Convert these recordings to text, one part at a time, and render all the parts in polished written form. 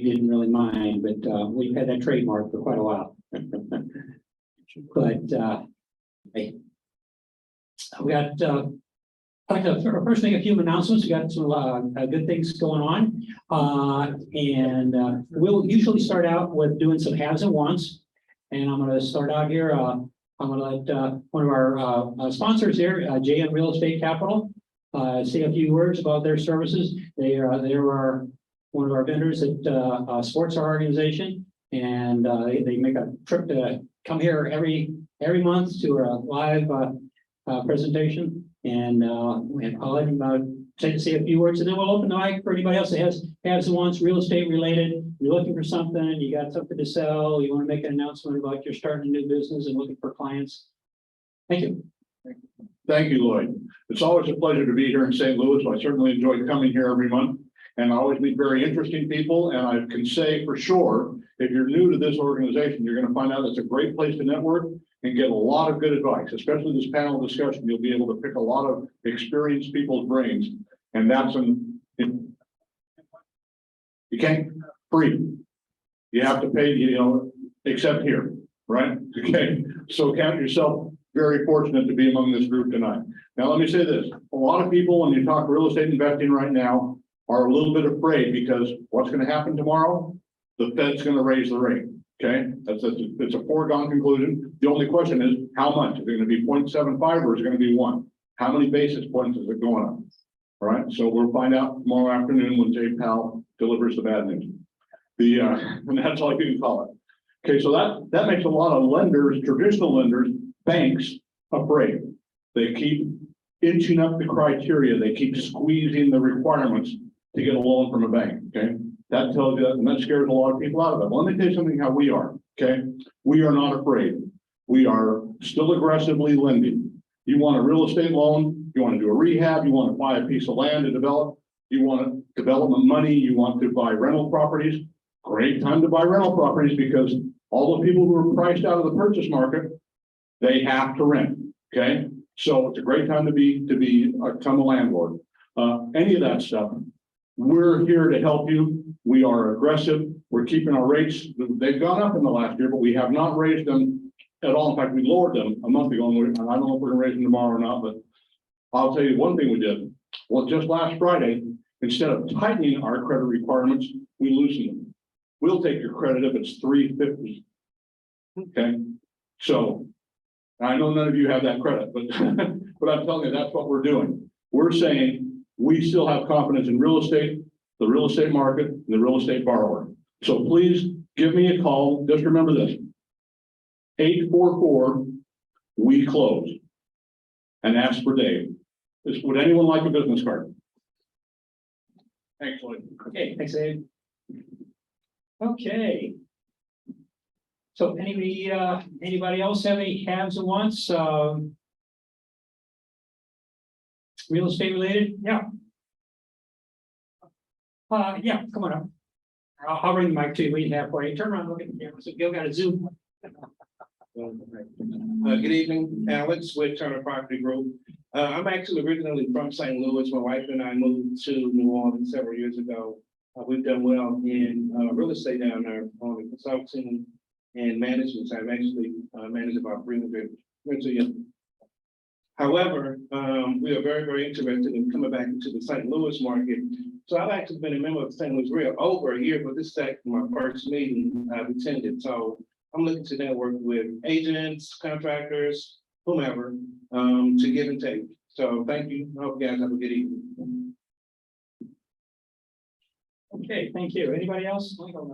didn't really mind, but we've had that trademark for quite a while. But hey, we got like first thing, a few announcements. We got some good things going on, and we'll usually start out with doing some haves and wants. And I'm going to start out here. I'm going to let one of our sponsors here, JM Real Estate Capital, say a few words about their services. They are one of our vendors that supports our organization, and they make a trip to come here every month to a live presentation. And I'll let him say a few words, and then we'll open the mic for anybody else that has and wants real estate related. You're looking for something, you got something to sell, you want to make an announcement about you're starting a new business and looking for clients. Thank you. Thank you, Lloyd. It's always a pleasure to be here in St. Louis. I certainly enjoy coming here every month, and I always meet very interesting people. And I can say for sure, if you're new to this organization, you're going to find out it's a great place to network and get a lot of good advice, especially this panel discussion. You'll be able to pick a lot of experienced people's brains, and that's you can't free. You have to pay, except here, right? Okay, so count yourself very fortunate to be among this group tonight. Now, let me say this. A lot of people, when you talk real estate investing right now, are a little bit afraid because what's going to happen tomorrow? The Fed's going to raise the rate. Okay, it's a foregone conclusion. The only question is how much? Is it going to be 0.75 or is it going to be 1? How many basis points is it going up? All right, so we'll find out tomorrow afternoon when Jay Powell delivers the bad news. And that's all you can call it. Okay, so that makes a lot of lenders, traditional lenders, banks, afraid. They keep inching up the criteria. They keep squeezing the requirements to get a loan from a bank. Okay. That tells you that, and that scares a lot of people out of it. Well, let me tell you something how we are, okay? We are not afraid. We are still aggressively lending. You want a real estate loan, you want to do a rehab, you want to buy a piece of land to develop, you want development money, you want to buy rental properties. Great time to buy rental properties because all the people who are priced out of the purchase market, they have to rent, okay? So it's a great time to become a landlord. Any of that stuff. We're here to help you. We are aggressive. We're keeping our rates. They've gone up in the last year, but we have not raised them at all. In fact, we lowered them a month ago. And I don't know if we're going to raise them tomorrow or not, but I'll tell you one thing we did. Well, just last Friday, instead of tightening our credit requirements, we loosened them. We'll take your credit if it's 350. Okay. So I know none of you have that credit, but, but I'm telling you, that's what we're doing. We're saying, we still have confidence in real estate, the real estate market, and the real estate borrower. So please give me a call. Just remember this, 844, we close, and ask for Dave. Would anyone like a business card? Thanks, Lloyd. Okay, thanks, Dave. Okay. So anybody else have any haves and wants? Real estate related? Yeah. Yeah, come on up. I'll bring the mic to you. We halfway. Turn around, look at the camera. So Gil got a zoom. Good evening, Alex with Turner Property Group. I'm actually originally from St. Louis. My wife and I moved to New Orleans several years ago. We've done well in real estate down there on the consulting and management. I've actually managed about 300 rental units. However, we are very, very interested in coming back into the St. Louis market. So I've actually been a member of St. Louis REIA over a year, but this is actually my first meeting I've attended. So I'm looking to network with agents, contractors, whomever, to give and take. So thank you. I hope you guys have a good evening. Okay, thank you. Anybody else? I think I'm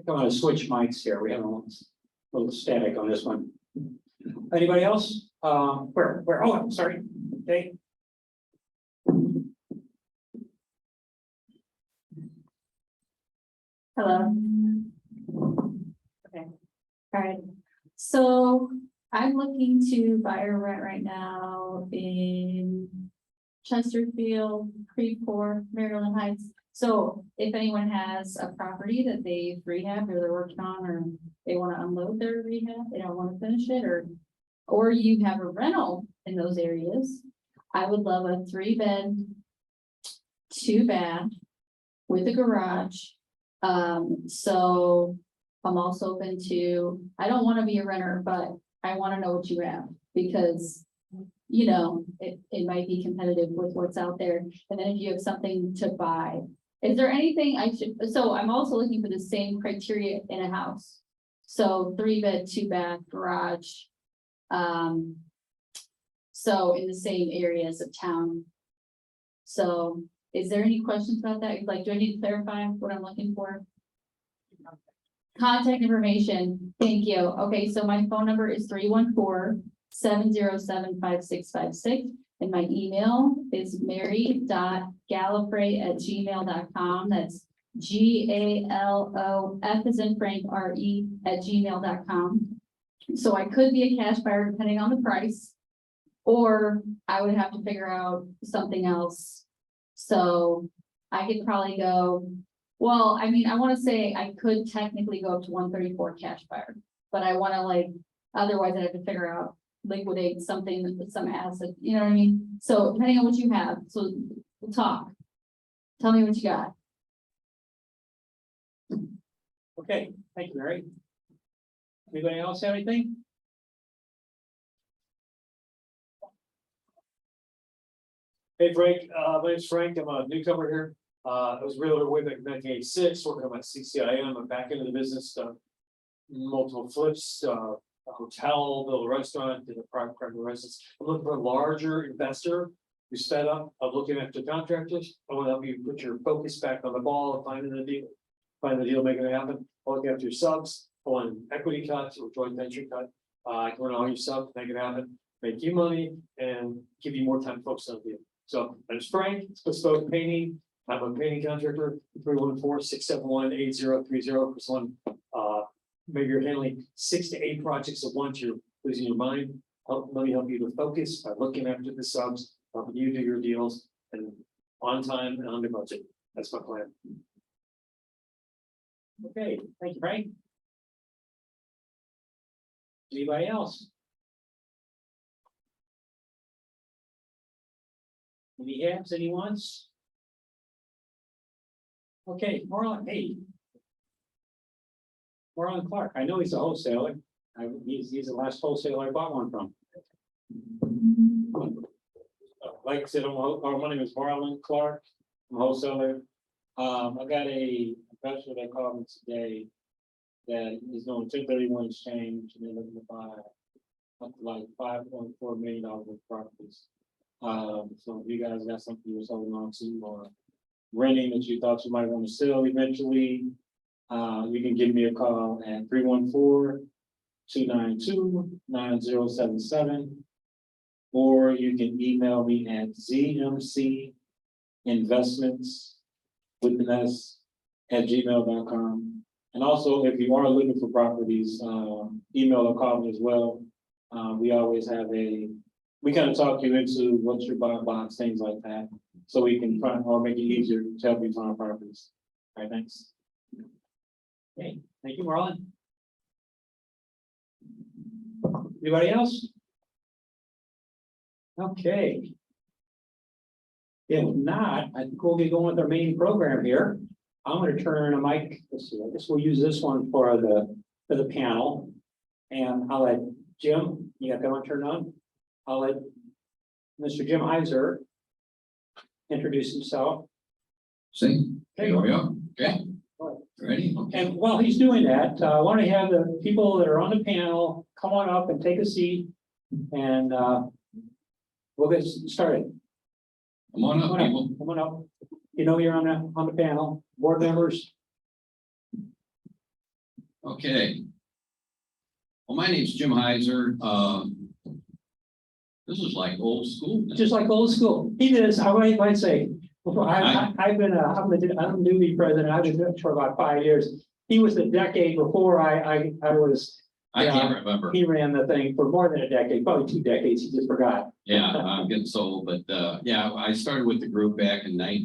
going to switch mics here. We have a little static on this one. Anybody else? Where? Oh, I'm sorry. Okay. Hello. Okay. All right. So I'm looking to buy or rent right now in Chesterfield, Creveport, Maryland Heights. So if anyone has a property that they've rehabbed or they're working on, or they want to unload their rehab, they don't want to finish it, or you have a rental in those areas, I would love a 3-bed, 2 bath with a garage. So I'm also open to, I don't want to be a renter, but I want to know what you have because, you know, it might be competitive with what's out there. And then if you have something to buy, is there anything I should, so I'm also looking for the same criteria in a house. So 3 bed, 2 bath, garage. So in the same areas of town. So is there any questions about that? Like, do I need to clarify what I'm looking for? Contact information, thank you. Okay, so my phone number is 314-707-5656. And my email is mary.gallifrey@gmail.com. That's GALOF as in Frank RE@gmail.com. So I could be a cash buyer depending on the price, or I would have to figure out something else. So I could probably go, well, I mean, I want to say I could technically go up to 134 cash buyer, but I want to like, otherwise I'd have to figure out liquidate something with some asset, you know what I mean? So depending on what you have, so we'll talk. Tell me what you got. Okay, thank you, Mary. Anybody else have anything? Hey Frank, my name's Frank, I'm a newcomer here. I was a realtor way back in 1986, working on my CCIM, I'm back into the business, multiple flips, a hotel, build a restaurant, did a private residence. I'm looking for a larger investor who's fed up of looking after contractors. I want to help you put your focus back on the ball of finding the deal, making it happen. I look after your subs, I want an equity cut or joint venture cut. I can run all your subs, make it happen, make you money, and give you more time to focus on the deal. So I'm Frank, it's bespoke painting. I'm a painting contractor, 314-671-8030. For someone, maybe you're handling 6 to 8 projects at once, you're losing your mind. Let me help you to focus by looking after the subs, helping you do your deals and on time and under budget. That's my plan. Okay, thank you, Frank. Anybody else? Any hands, any wants? Okay, Marlon, hey. Marlon Clark, I know he's a wholesaler. He's the last wholesaler I bought one from. Like I said, my name is Marlon Clark, I'm a wholesaler. I got a investor that called me today that is doing 1031 exchange and they're looking to buy up to like $5.4 million worth of properties. So if you guys got something you're holding on to or renting that you thought you might want to sell eventually, you can give me a call at 314-292-9077, or you can email me at zmcinvestments@gmail.com. And also, if you are looking for properties, email or call me as well. We always have we kind of talk you into what's your buy box, things like that, so we can try or make it easier to help you find properties. All right, thanks. Okay, thank you, Marlon. Anybody else? Okay. If not, I think we'll get going with our main program here. I'm going to turn a mic. Let's see, I guess we'll use this one for the panel. And I'll let Jim, you got that one turned on? I'll let Mr. Jim Heiser introduce himself. See, Okay. here we go. Okay, ready? Okay. And while he's doing that, I want to have the people that are on the panel come on up and take a seat, and we'll get started. Come on up, people. Come on up. You know you're on the panel. Board members. Okay. Well, my name's Jim Heiser. This is like old school. Just like old school. He did this, I might say, I've been I'm the newbie president. I've been doing it for about 5 years. He was the decade before I was. I can't remember. He ran the thing for more than a decade, probably 2 decades. He just forgot. Yeah, I'm getting so old, but yeah, I started with the group back in my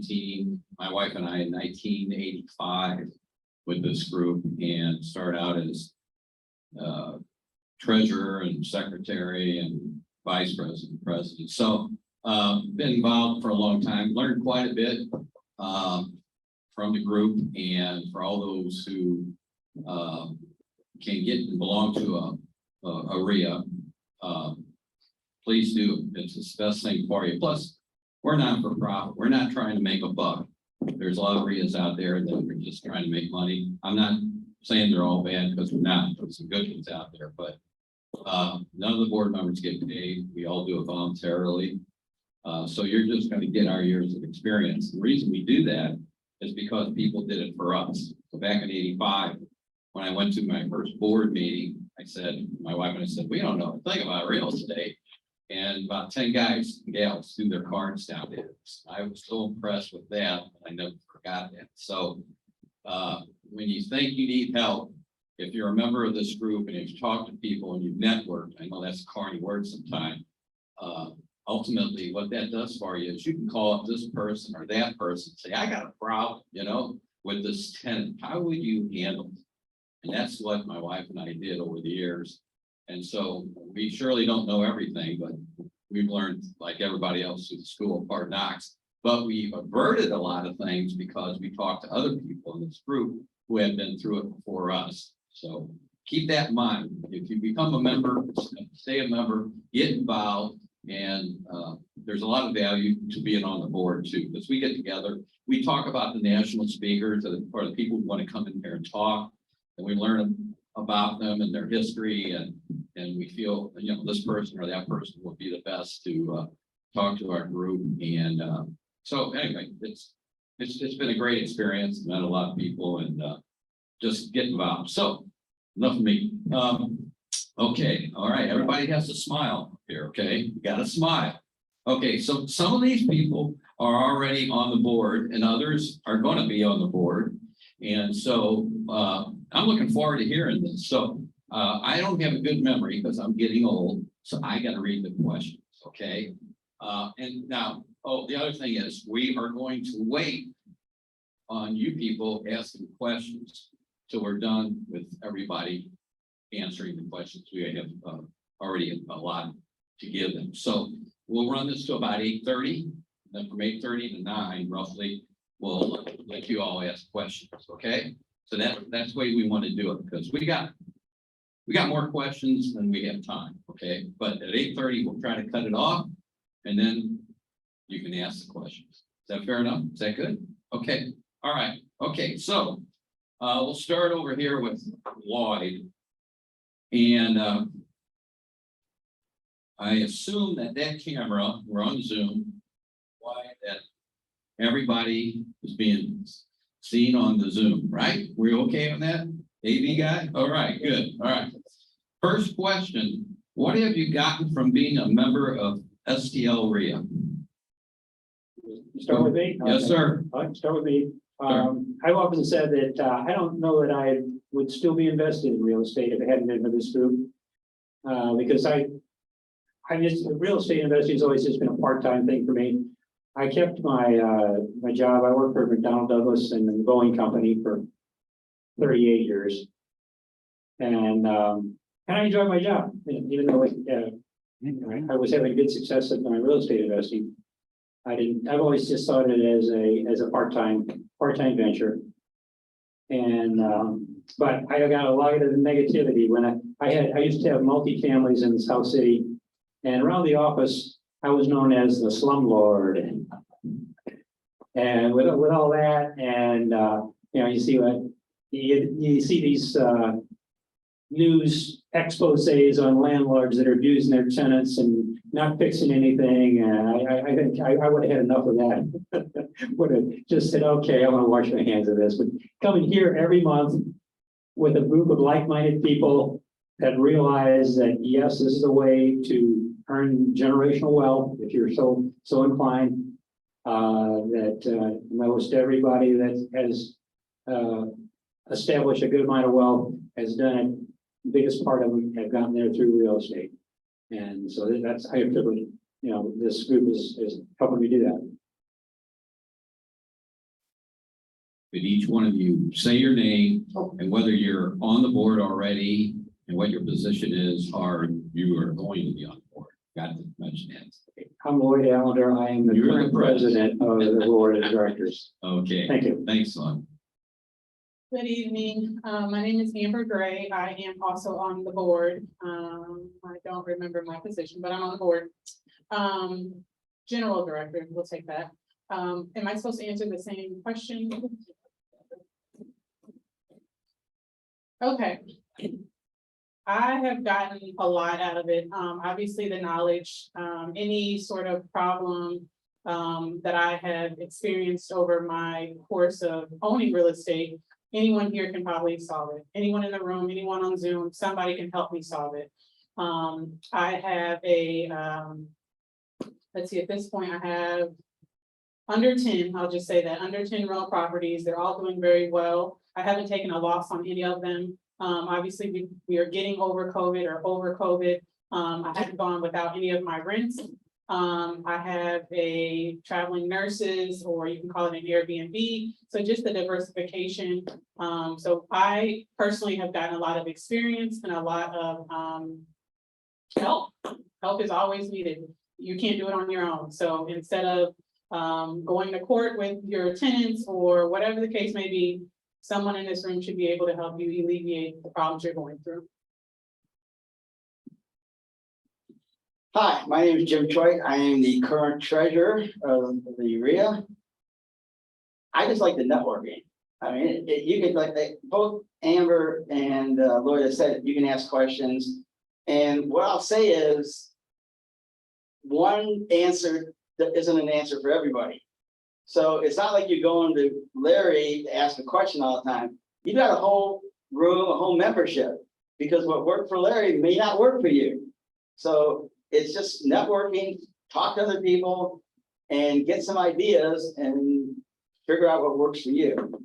wife and I in 1985 with this group, and started out as treasurer and secretary and vice president. So been involved for a long time, learned quite a bit. from the group, and for all those who can get and belong to a REIA, please do. It's the best thing for you. Plus, we're not for profit. We're not trying to make a buck. There's a lot of REIAs out there that are just trying to make money. I'm not saying they're all bad, because we're not. There's some good ones out there, but none of the board members get paid. We all do it voluntarily. So you're just going to get our years of experience. The reason we do that is because people did it for us. So back in '85, when I went to my first board meeting, I said, my wife and I said, we don't know a thing about real estate. And about 10 guys and gals threw their cards down there. I was so impressed with that. I never forgot that. So when you think you need help, if you're a member of this group and you've talked to people and you've networked, I know that's a corny word sometimes. Ultimately, what that does for you is you can call up this person or that person, say, I got a problem, with this tenant. How would you handle it? And that's what my wife and I did over the years. And so we surely don't know everything, but we've learned, like everybody else, through the school of hard knocks. But we've averted a lot of things because we talked to other people in this group who had been through it before us. So keep that in mind. If you become a member, stay a member, get involved, and there's a lot of value to being on the board too. Because we get together, we talk about the national speakers or the people who want to come in here and talk, and we learn about them and their history, and we feel, this person or that person will be the best to talk to our group. And so anyway, it's been a great experience. Met a lot of people, and just get involved. So enough of me. Okay, all right, everybody has to smile here. Okay, you got to smile. Okay, so some of these people are already on the board, and others are going to be on the board. And so I'm looking forward to hearing this. So I don't have a good memory because I'm getting old, so I got to read the questions, okay? And now, the other thing is we are going to wait on you people asking questions till we're done with everybody answering the questions. We have already a lot to give them. So we'll run this to about 8:30, then from 8:30 to 9 roughly, we'll let you all ask questions, okay? So that's the way we want to do it, because we got more questions than we have time, okay? But at 8:30, we'll try to cut it off, and then you can ask the questions. Is that fair enough? Is that good? Okay, all right. Okay, so we'll start over here with Lloyd. And I assume that camera, we're on Zoom, why that everybody is being seen on the Zoom, right? We're okay on that? AV guy? All right, good. All right. First question, what have you gotten from being a member of STLREIA? Start with me? Yes, Okay. sir. All right, start with me. I've often said that I don't know that I would still be invested in real estate if it hadn't been for this group. Because I just, real estate investing has always just been a part-time thing for me. I kept my my job. I worked for McDonnell Douglas and the Boeing Company for 38 years. And I enjoyed my job, even though I was having good success at my real estate investing. I've always just thought it as a part-time venture. And but I got a lot of negativity when I used to have multi-families in South City, and around the office I was known as the slumlord. And with all that, and you see what you see these news exposés on landlords that are abusing their tenants and not fixing anything. And I think I would have had enough of that. Would have just said, okay, I want to wash my hands of this. But coming here every month with a group of like-minded people that realize that, yes, this is a way to earn generational wealth if you're so inclined, that most everybody that has established a good amount of wealth has done it. The biggest part of them have gotten there through real estate. And so that's, I attribute, this group is helping me do that. But each one of you say your name and whether you're on the board already and what your position is, or you are going to be on the board. Got to mention that. I'm Lloyd Allender. I am the You're the current president of the board of directors. Okay, Thank you. thanks, Lon. Good evening. My name is Amber Gray. I am also on the board. I don't remember my position, but I'm on the board. General director, we'll take that. Am I supposed to answer the same question? Okay. I have gotten a lot out of it. Obviously the knowledge, any sort of problem that I have experienced over my course of owning real estate, anyone here can probably solve it. Anyone in the room, anyone on Zoom, somebody can help me solve it. I have a, let's see, at this point I have under 10, I'll just say that, under 10 rental properties. They're all doing very well. I haven't taken a loss on any of them. Obviously we are getting over COVID or over COVID. I haven't gone without any of my rents. I have a traveling nurses, or you can call it an Airbnb. So just the diversification. So I personally have gotten a lot of experience and a lot of help. Help is always needed. You can't do it on your own. So instead of going to court with your tenants or whatever the case may be, someone in this room should be able to help you alleviate the problems you're going through. Hi, my name is Jim Choi. I am the current treasurer of the REIA. I just like the networking. I mean, you could both Amber and Lloyd have said, you can ask questions. And what I'll say is, one answer that isn't an answer for everybody. So it's not like you're going to Larry to ask a question all the time. You got a whole room, a whole membership, because what worked for Larry may not work for you. So it's just networking, talk to other people, and get some ideas and figure out what works for you.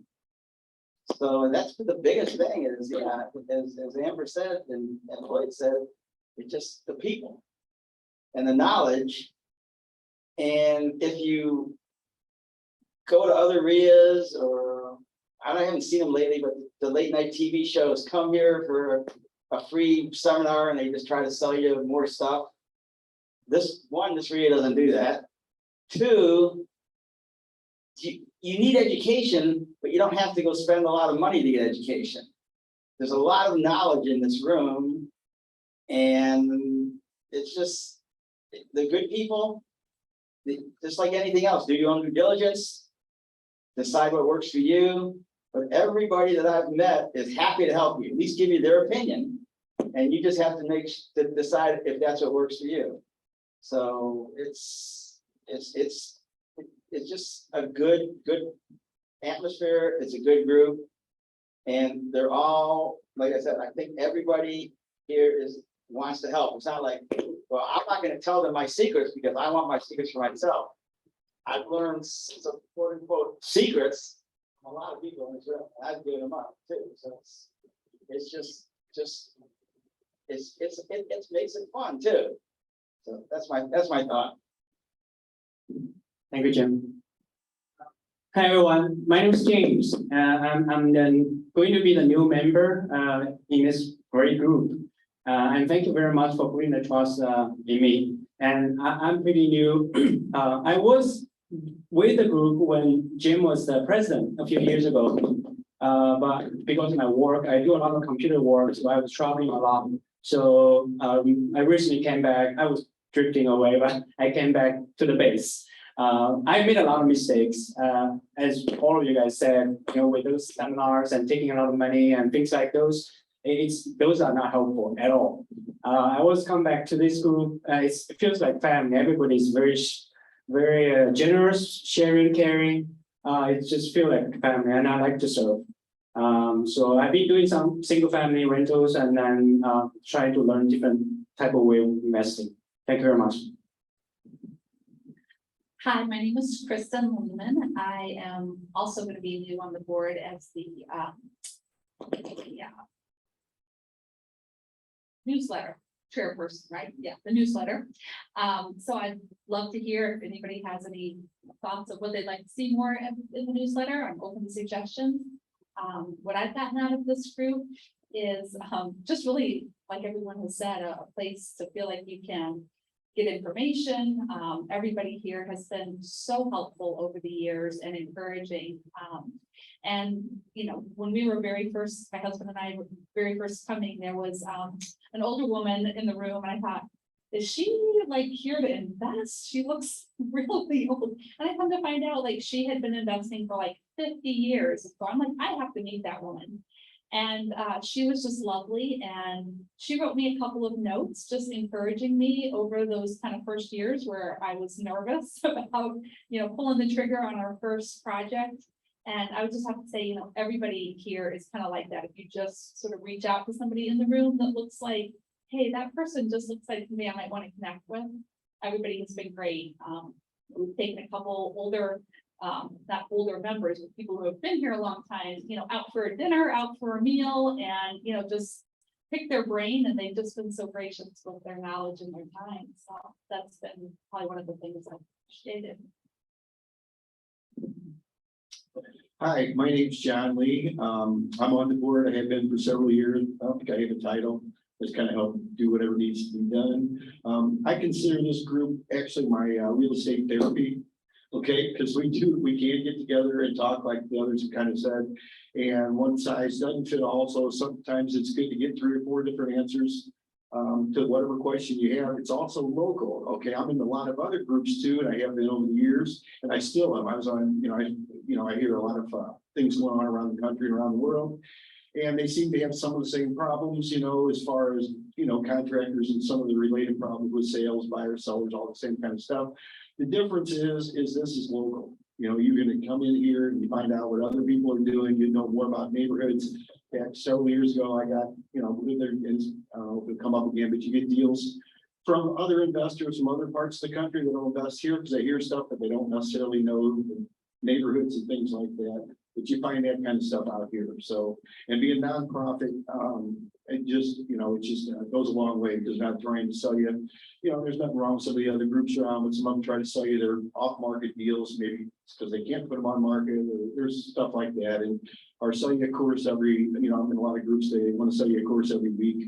So that's the biggest thing is, as Amber said and Lloyd said, it's just the people and the knowledge. And if you go to other REIAs, or I haven't seen them lately, but the late night TV shows come here for a free seminar and they just try to sell you more stuff. This REIA doesn't do that. Two, you need education, but you don't have to go spend a lot of money to get education. There's a lot of knowledge in this room, and it's just the good people, just like anything else, do your own due diligence, decide what works for you. But everybody that I've met is happy to help you, at least give you their opinion, and you just have to decide if that's what works for you. So it's just a good atmosphere. It's a good group, and they're all, like I said, I think everybody here wants to help. It's not like, well, I'm not going to tell them my secrets because I want my secrets for myself. I've learned some quote unquote secrets from a lot of people in this room. I've given them up too. So it makes it fun too. So that's my thought. Thank you, Jim. Hi, everyone. My name is James. I'm going to be the new member in this great group. And thank you very much for putting the trust in me. And I'm pretty new. I was with the group when Jim was the president a few years ago. But because of my work, I do a lot of computer work, so I was traveling a lot. So I recently came back. I was drifting away, but I came back to the base. I made a lot of mistakes, as all of you guys said, with those seminars and taking a lot of money and things like those. Those are not helpful at all. I always come back to this group. It feels like family. Everybody's very generous, sharing, caring. It just feels like family, and I like to serve. So I've been doing some single family rentals and then trying to learn different type of way of investing. Thank you very much. Hi, my name is Kristen Lehman. I am also going to be new on the board as the newsletter chairperson, right? Yeah, the newsletter. So I'd love to hear if anybody has any thoughts of what they'd like to see more in the newsletter. I'm open to suggestions. What I've gotten out of this group is just really, like everyone has said, a place to feel like you can get information. Everybody here has been so helpful over the years and encouraging. And, you know, when we were very first, my husband and I were very first coming, there was an older woman in the room, and I thought, is she like here to invest? She looks really old. And I come to find out, like, she had been investing for like 50 years. So I'm like, I have to meet that woman. And she was just lovely, and she wrote me a couple of notes, just encouraging me over those kind of first years where I was nervous about, you know, pulling the trigger on our first project. And I would just have to say, you know, everybody here is kind of like that. If you just sort of reach out to somebody in the room that looks like, hey, that person just looks like me, I might want to connect with. Everybody has been great. We've taken a couple older, not older members, but people who have been here a long time, you know, out for a dinner, out for a meal, and, you know, just pick their brain, and they've just been so gracious with their knowledge and their time. So that's been probably one of the things I've appreciated. Hi, my name's John Lee. I'm on the board. I have been for several years. I don't think I have a title. Just kind of help do whatever needs to be done. I consider this group actually my real estate therapy. Okay, because we can get together and talk like the others have kind of said. And one size doesn't fit all. So sometimes it's good to get 3 or 4 different answers to whatever question you have. It's also local. Okay, I'm in a lot of other groups too, and I have been over the years, and I still am. I was on, I hear a lot of things going on around the country and around the world, and they seem to have some of the same problems, as far as, contractors and some of the related problems with sales, buyers, sellers, all the same kind of stuff. The difference is this is local. You're going to come in here and you find out what other people are doing. You know more about neighborhoods. Back several years ago, I got, lived there, and I don't know if it'll come up again, but you get deals from other investors from other parts of the country that will invest here because they hear stuff that they don't necessarily know, the neighborhoods and things like that. But you find that kind of stuff out here. So, and being nonprofit, it just, it goes a long way because not trying to sell you, there's nothing wrong with some of the other groups around, but some of them try to sell you their off-market deals, maybe it's because they can't put them on market, or there's stuff like that. And or sell you a course every, I'm in a lot of groups, they want to sell you a course every week,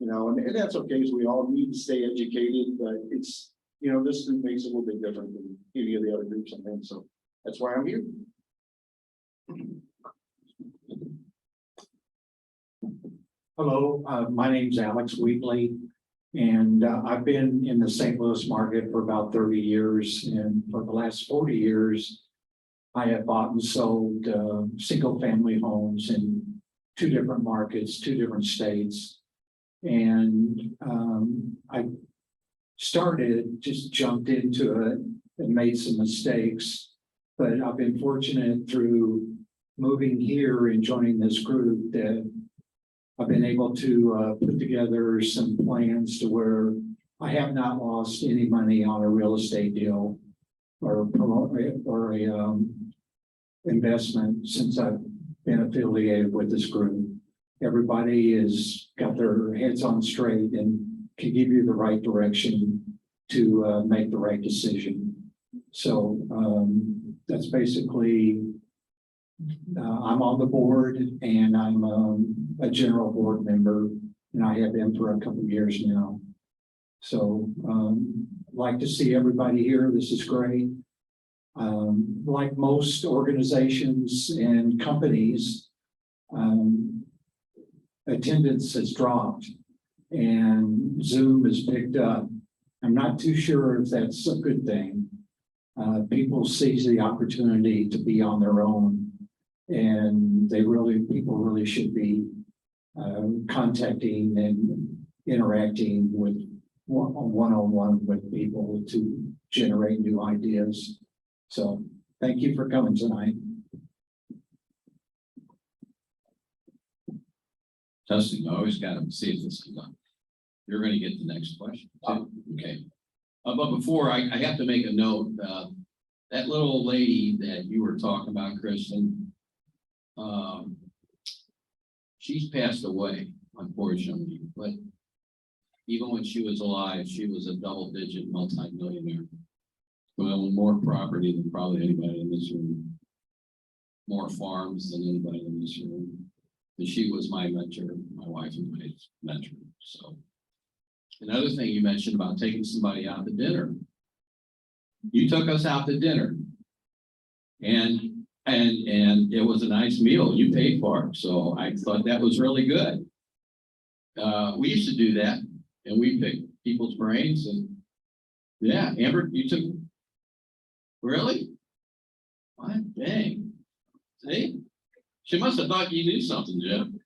and that's okay, because we all need to stay educated, but it's, this group makes it a little bit different than any of the other groups I'm in, so that's why I'm here. Hello, my name's Alex Wheatley, and I've been in the St. Louis market for about 30 years, and for the last 40 years, I have bought and sold single-family homes in 2 different markets, 2 different states, and I just jumped into it and made some mistakes, but I've been fortunate through moving here and joining this group that I've been able to put together some plans to where I have not lost any money on a real estate deal or a investment since I've been affiliated with this group. Everybody has got their heads on straight and can give you the right direction to make the right decision. So that's basically, I'm on the board, and I'm a general board member, and I have been for a couple of years now. So I'd like to see everybody here. This is great. Like most organizations and companies, attendance has dropped and Zoom has picked up. I'm not too sure if that's a good thing. People seize the opportunity to be on their own, and people really should be contacting and interacting with one-on-one with people to generate new ideas. So thank you for coming tonight. Testing, I always got to see if this is done. You're going to get the next question too. Okay. But before I have to make a note, that little lady that you were talking about, Kristen, she's passed away, unfortunately, but even when she was alive, she was a double-digit multi-millionaire. Well, more property than probably anybody in this room, more farms than anybody in this room. And she was my mentor, my wife and my mentor. So Another thing you mentioned about taking somebody out to dinner. You took us out to dinner. And it was a nice meal. You paid for it. So I thought that was really good. We used to do that and we picked people's brains and yeah, Amber, you took, really? What? Dang. See? She must have thought you knew something, Jim.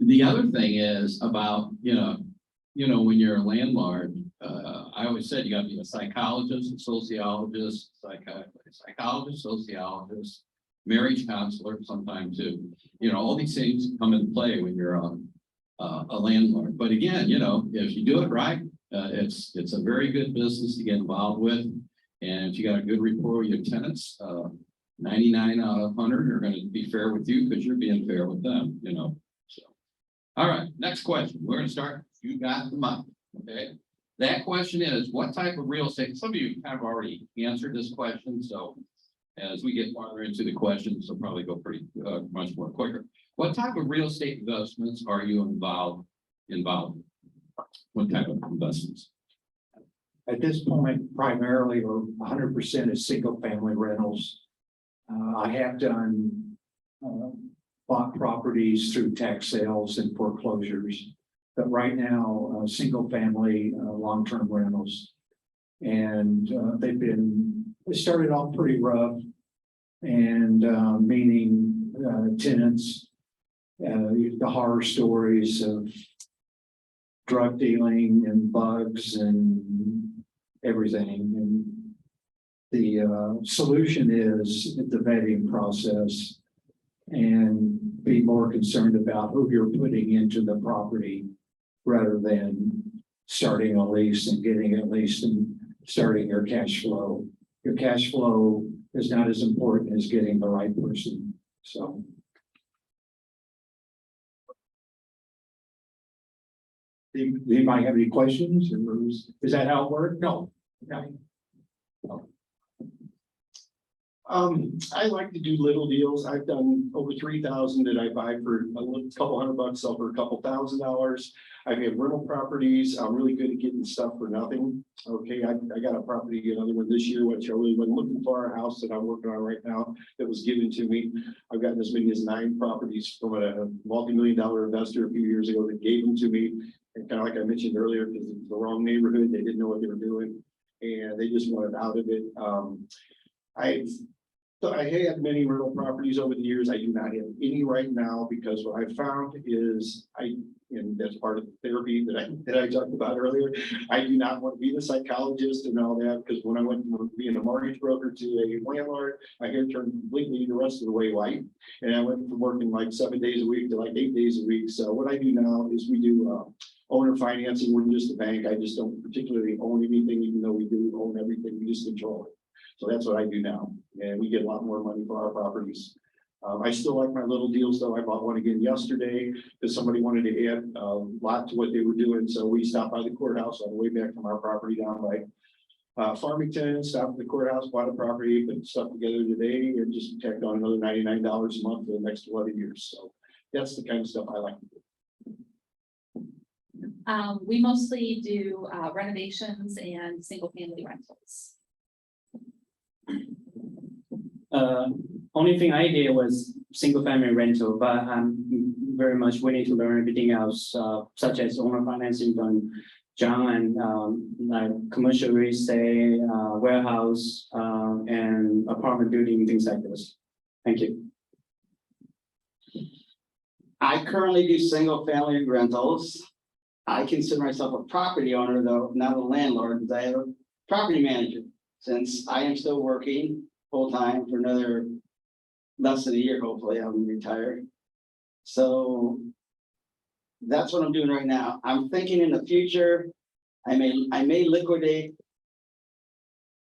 The other thing is about, when you're a landlord, I always said you gotta be a psychologist, a sociologist, psychologist, sociologist, marriage counselor sometime too. All these things come into play when you're a landlord. But again, if you do it right, it's a very good business to get involved with. And if you got a good rapport with your tenants, 99 out of 100 are going to be fair with you because you're being fair with them, So, all right, next question. We're going to start. You got the mic. Okay. That question is, what type of real estate? Some of you have already answered this question. So as we get farther into the questions, they'll probably go pretty much more quicker. What type of real estate investments are you involved in? What type of investments? At this point, primarily or 100% is single family rentals. I have done bought properties through tax sales and foreclosures, but right now, single family long-term rentals. And they started off pretty rough and meaning tenants, the horror stories of drug dealing and bugs and everything. And the solution is the vetting process and be more concerned about who you're putting into the property rather than starting a lease and getting a lease and starting your cash flow. Your cash flow is not as important as getting the right person. So. Do anybody have any questions? Is that how it worked? No. I like to do little deals. I've done over 3,000 that I buy for a couple $100, sell for a couple $1,000. I have rental properties. I'm really good at getting stuff for nothing. Okay, I got a property, another one this year, which I really wasn't looking for, a house that I'm working on right now that was given to me. I've gotten as many as 9 properties from a multi-million-dollar investor a few years ago that gave them to me. And kind of like I mentioned earlier, because it was the wrong neighborhood, they didn't know what they were doing, and they just wanted out of it. I had many rental properties over the years. I do not have any right now because what I found is and that's part of the therapy that I talked about earlier. I do not want to be the psychologist and all that, because when I went from being a mortgage broker to a landlord, my hair turned completely the rest of the way white. And I went from working like 7 days a week to like 8 days a week. So what I do now is we do owner financing. We're just a bank. I just don't particularly own anything, even though we do own everything. We just control it. So that's what I do now. And we get a lot more money for our properties. I still like my little deals though. I bought one again yesterday because somebody wanted to add a lot to what they were doing. So we stopped by the courthouse on the way back from our property down by Farmington, stopped at the courthouse, bought a property, put stuff together today, and just tacked on another $99 a month for the next 11 years. So that's the kind of stuff I like to do. We mostly do renovations and single family rentals. Only thing I did was single family rental, but I'm very much willing to learn everything else, such as owner financing from John and like commercial real estate, warehouse, and apartment building, things like this. Thank you. I currently do single family rentals. I consider myself a property owner, though, not a landlord, because I have a property manager. Since I am still working full-time for another less than a year, hopefully I'll be retired. So that's what I'm doing right now. I'm thinking in the future, I may liquidate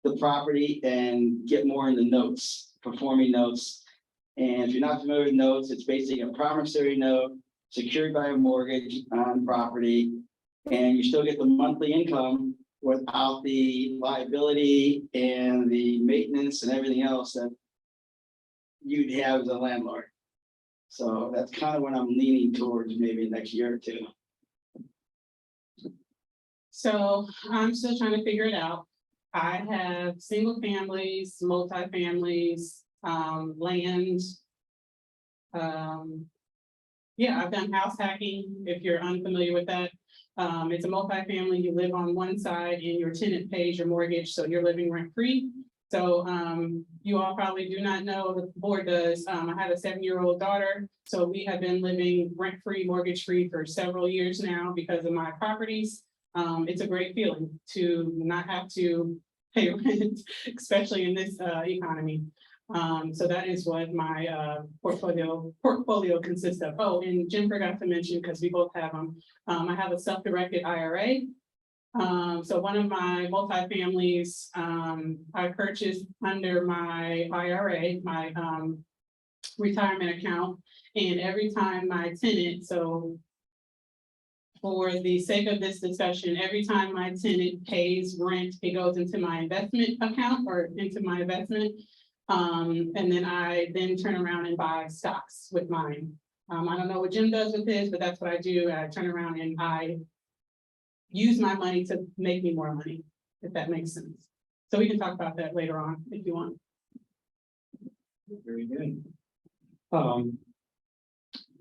the property and get more in the notes, performing notes. And if you're not familiar with notes, it's basically a promissory note secured by a mortgage on property, and you still get the monthly income without the liability and the maintenance and everything else that you'd have as a landlord. So that's kind of what I'm leaning towards maybe next year or two. So I'm still trying to figure it out. I have single families, multifamilies, land. Yeah, I've done house hacking, if you're unfamiliar with that. It's a multifamily, you live on one side and your tenant pays your mortgage, so you're living rent free. So you all probably do not know, the board does. I have a 7-year-old daughter, so we have been living rent free, mortgage free for several years now because of my properties. It's a great feeling to not have to pay rent, especially in this economy. So that is what my portfolio consists of. Oh, and Jim forgot to mention, because we both have them, I have a self-directed IRA. So one of my multifamilies, I purchased under my IRA, my retirement account, and every time my tenant, so for the sake of this discussion, every time my tenant pays rent, it goes into my investment account or into my investment. And then I turn around and buy stocks with mine. I don't know what Jim does with his, but that's what I do. I turn around and I use my money to make me more money, if that makes sense. So we can talk about that later on if you want. Very good.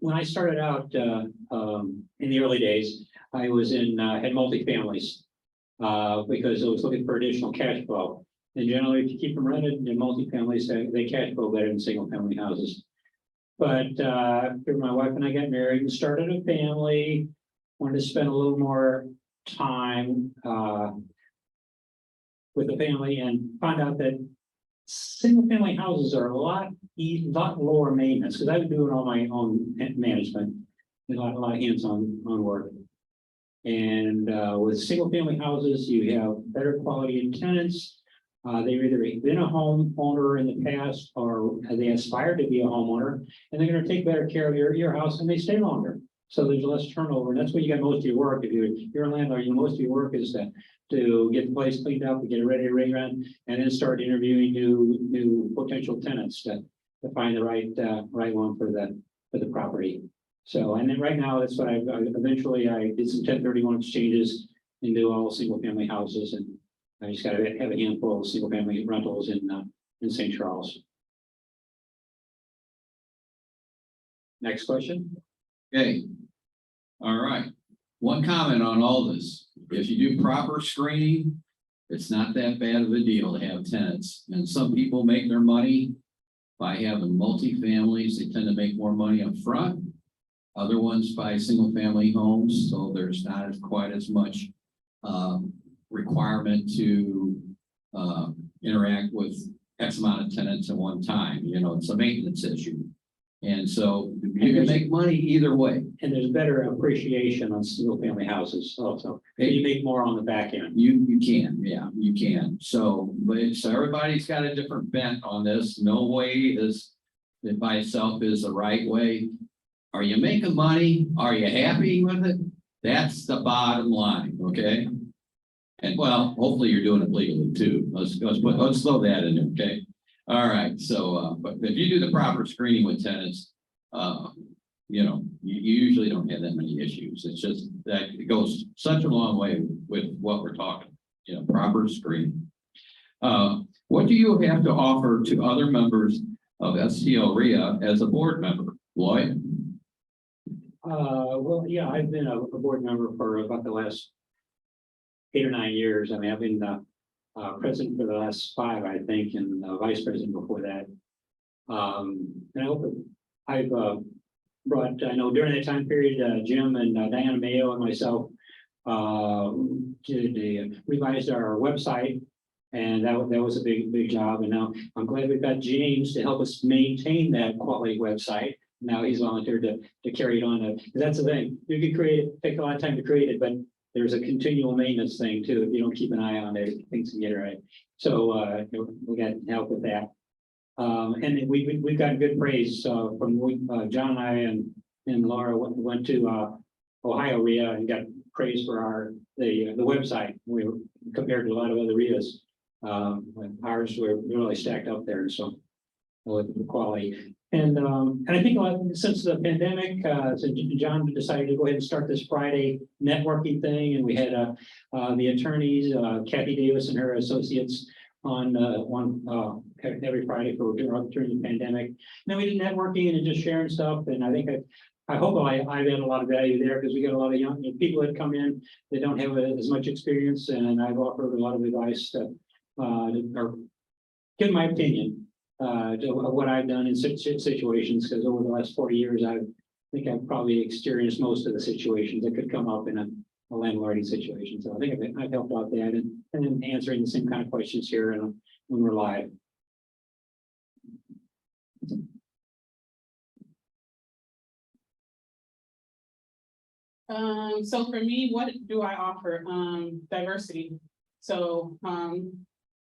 When I started out in the early days, I was had multifamilies because I was looking for additional cash flow. And generally, if you keep them rented in multifamilies, they cash flow better than single family houses. But after my wife and I got married and started a family, wanted to spend a little more time with the family and found out that single family houses are a lot lower maintenance, because I've been doing all my own management, a lot of hands-on work. And with single family houses, you have better quality of tenants. They've either been a homeowner in the past or they aspire to be a homeowner, and they're going to take better care of your house and they stay longer. So there's less turnover, and that's where you got most of your work. If you're a landlord, most of your work is to get the place cleaned up, and get it ready to rent, and then start interviewing new potential tenants to find the right one for the property. So, and then right now, that's what I eventually I did some 1031 exchanges and do all single family houses, and I just got to have a handful of single family rentals in St. Charles. Next question. Okay. All right. One comment on all this. If you do proper screening, it's not that bad of a deal to have tenants. And some people make their money by having multi-families. They tend to make more money up front. Other ones buy single family homes, so there's not quite as much requirement to interact with X amount of tenants at one time. You know, it's a maintenance issue. And so you can make money either way. And there's better appreciation on single family houses also. You make more on the back end. You can, yeah, you can. So, but so everybody's got a different bent on this. No way is it by itself is the right way. Are you making money? Are you happy with it? That's the bottom line, okay? And well, hopefully you're doing it legally too. Let's throw that in there, okay? All right, so but if you do the proper screening with tenants, you know, you usually don't have that many issues. It's just that it goes such a long way with what we're talking, you know, proper screening. What do you have to offer to other members of STLREIA as a board member, Lloyd? Well, yeah, I've been a board member for about the last 8 or 9 years. I mean, I've been president for the last 5, I think, and vice president before that. And I hope I've brought, I know during that time period, Jim and Diana Mayo and myself revised our website, and that was a big job. And now I'm glad we've got James to help us maintain that quality website. Now he's volunteered to carry it on. That's the thing. You can create it, take a lot of time to create it, but there's a continual maintenance thing too. If you don't keep an eye on it, things can get right. So we got help with that. And we've gotten good praise from John and I and Laura went to Ohio REIA and got praise for the website. We were compared to a lot of other REIAs. Ours were really stacked up there. So with the quality. And I think since the pandemic, so John decided to go ahead and start this Friday networking thing, and we had the attorneys, Kathy Davis and her associates on every Friday during the pandemic. And then we did networking and just sharing stuff, and I think I hope I've had a lot of value there, because we got a lot of young people that come in that don't have as much experience, and I've offered a lot of advice to or give my opinion of what I've done in situations, because over the last 40 years, I think I've probably experienced most of the situations that could come up in a landlording situation. So I think I've helped out that, and then answering the same kind of questions here when we're live. So for me, what do I offer? Diversity. So,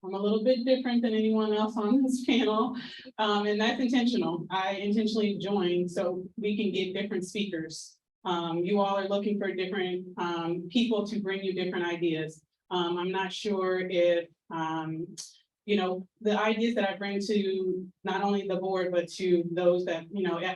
I'm a little bit different than anyone else on this panel, and that's intentional. I intentionally joined so we can get different speakers. You all are looking for different people to bring you different ideas. I'm not sure if, the ideas that I bring to not only the board, but to those that,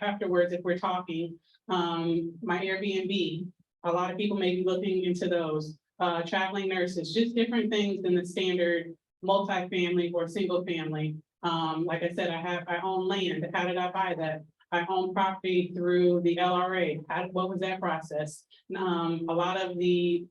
afterwards, if we're talking, my Airbnb, a lot of people may be looking into those, traveling nurses, just different things than the standard multifamily or single family. Like I said, I own land. How did I buy that? I own property through the LRA. What was that process? A lot of the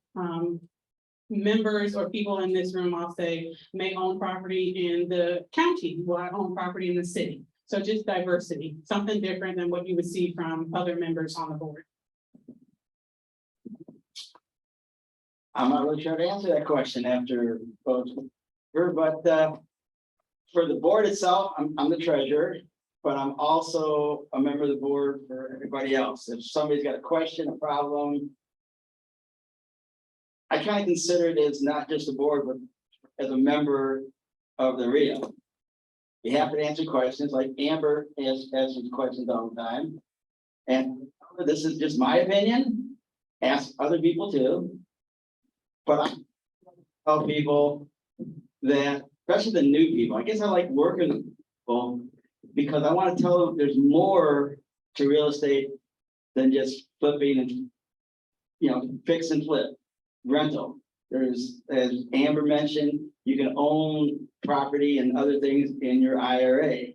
members or people in this room, I'll say, may own property in the county, while I own property in the city. So just diversity, something different than what you would see from other members on the board. I'm not really sure to answer that question after both, but for the board itself, I'm the treasurer, but I'm also a member of the board for everybody else. If somebody's got a question, a problem, I kind of consider it as not just the board, but as a member of the REIA. Be happy to answer questions, like Amber answers questions all the time. And this is just my opinion, ask other people too. But I tell people that, especially the new people, I guess I like working with people because I want to tell them there's more to real estate than just flipping and, fix and flip, rental. There's, as Amber mentioned, you can own property and other things in your IRA.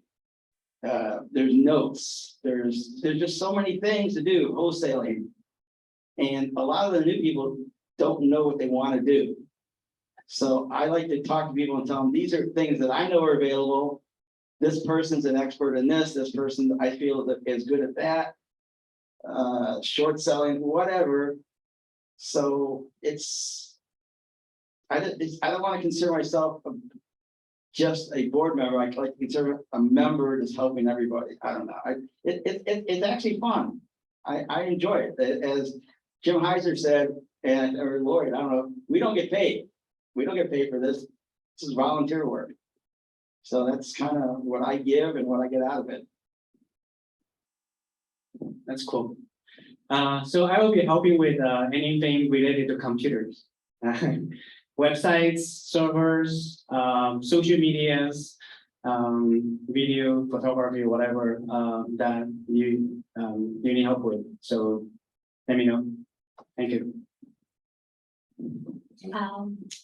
There's notes, there's just so many things to do, wholesaling. And a lot of the new people don't know what they want to do. So I like to talk to people and tell them, these are things that I know are available. This person's an expert in this person I feel is good at that. Short selling, whatever. So I don't want to consider myself just a board member. I like to consider a member that's helping everybody. I don't know. It's actually fun. I enjoy it. As Jim Heiser said, or Lloyd, I don't know, we don't get paid. We don't get paid for this. This is volunteer work. So that's kind of what I give and what I get out of it. That's cool. So I will be helping with anything related to computers, websites, servers, social medias, video, photography, whatever that you need help with. So let me know. Thank you.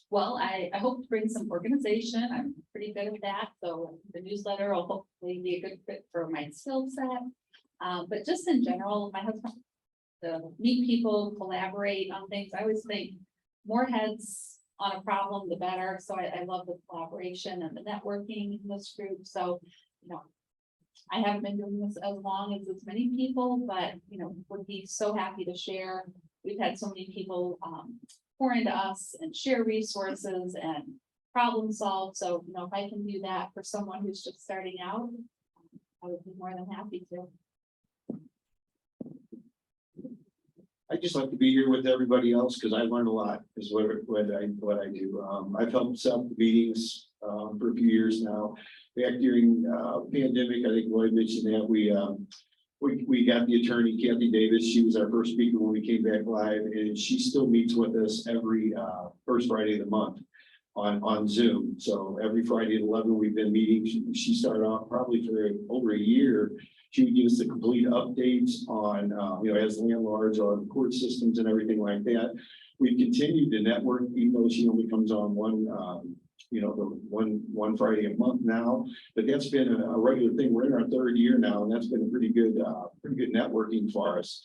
Well, I hope to bring some organization. I'm pretty good at that. So the newsletter will hopefully be a good fit for my skill set. But just in general, my husband, to meet people, collaborate on things. I always think more heads on a problem, the better. So I love the collaboration and the networking in this group. So, I haven't been doing this as long as many people, but, would be so happy to share. We've had so many people pour into us and share resources and problem solve. So, if I can do that for someone who's just starting out, I would be more than happy to. I just like to be here with everybody else because I learn a lot is what I do. I've helped set up meetings for a few years now. Back during pandemic, I think Lloyd mentioned that we got the attorney Kathy Davis. She was our first speaker when we came back live, and she still meets with us every first Friday of the month. on Zoom. So every Friday at 11, we've been meeting. She started off probably for over a year. She would give us the complete updates on, as landlords on court systems and everything like that. We've continued to network, even though she only comes on one Friday a month now, but that's been a regular thing. We're in our third year now, and that's been a pretty good networking for us.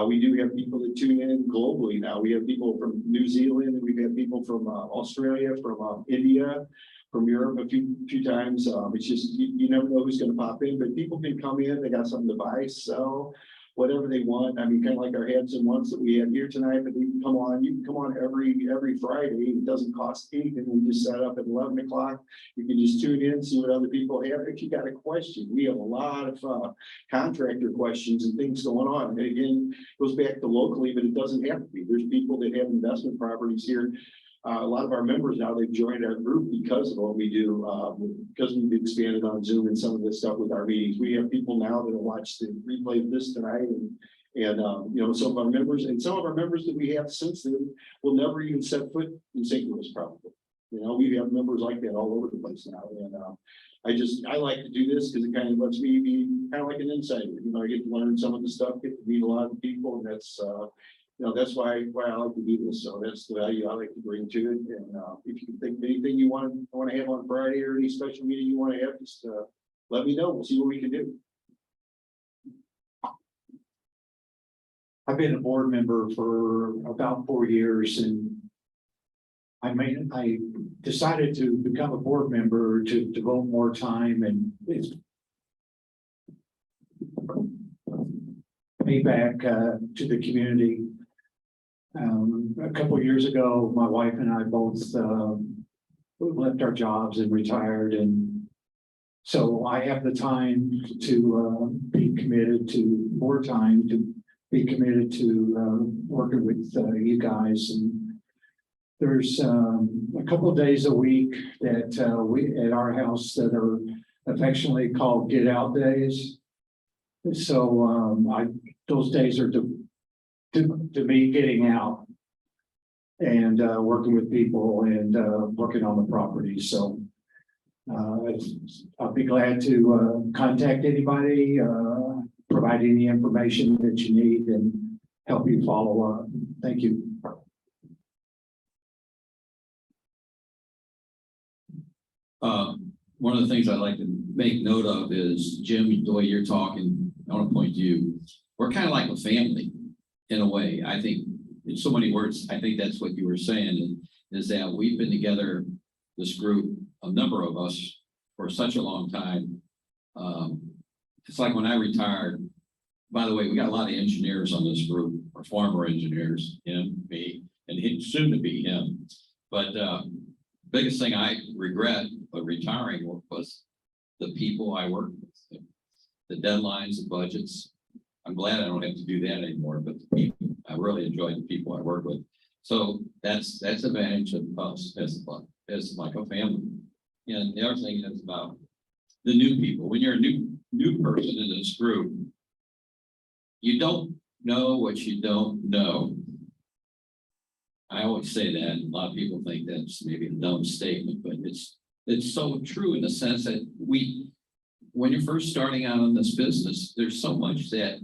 We do have people that tune in globally now. We have people from New Zealand, and we've had people from Australia, from India, from Europe a few times. It's just, you never know who's gonna pop in, but people can come in, they got something to buy, sell, whatever they want. I mean, kind of like our heads and wants that we have here tonight, but you can come on every Friday. It doesn't cost anything. We just set up at 11 o'clock. You can just tune in, see what other people have. If you got a question, we have a lot of contractor questions and things going on. And again, it goes back to locally, but it doesn't have to be. There's people that have investment properties here. A lot of our members now, they've joined our group because of what we do, because we've expanded on Zoom and some of this stuff with our meetings. We have people now that will watch the replay of this tonight, and some of our members that we have since then will never even set foot in St. Louis probably. We have members like that all over the place now, and I like to do this because it kind of lets me be kind of like an insider. I get to learn some of the stuff, get to meet a lot of people, and that's that's why I like to do this. So that's the value I like to bring to it. And if you can think of anything you want to have on Friday or any special meeting you want to have, just let me know. We'll see what we can do. I've been a board member for about 4 years, and I decided to become a board member to devote more time and pay back to the community. A couple of years ago, my wife and I both left our jobs and retired, and so I have the time to be committed to more time to be committed to working with you guys. And there's a couple of days a week that we at our house that are affectionately called get out days. So those days are to me getting out and working with people and working on the property. So I'll be glad to contact anybody, provide any information that you need, and help you follow up. Thank you. One of the things I'd like to make note of is, Jim, the way you're talking, I want to point to you. We're kind of like a family in a way. I think in so many words, I think that's what you were saying, is that we've been together, this group, a number of us, for such a long time. It's like when I retired, by the way, we got a lot of engineers on this group, or former engineers, him, me, and soon to be him. But biggest thing I regret of retiring was the people I worked with, the deadlines, the budgets. I'm glad I don't have to do that anymore, but the people, I really enjoyed the people I work with. So that's advantage of us as like a family. And the other thing is about the new people. When you're a new person in this group, you don't know what you don't know. I always say that, and a lot of people think that's maybe a dumb statement, but it's so true in the sense that when you're first starting out in this business, there's so much that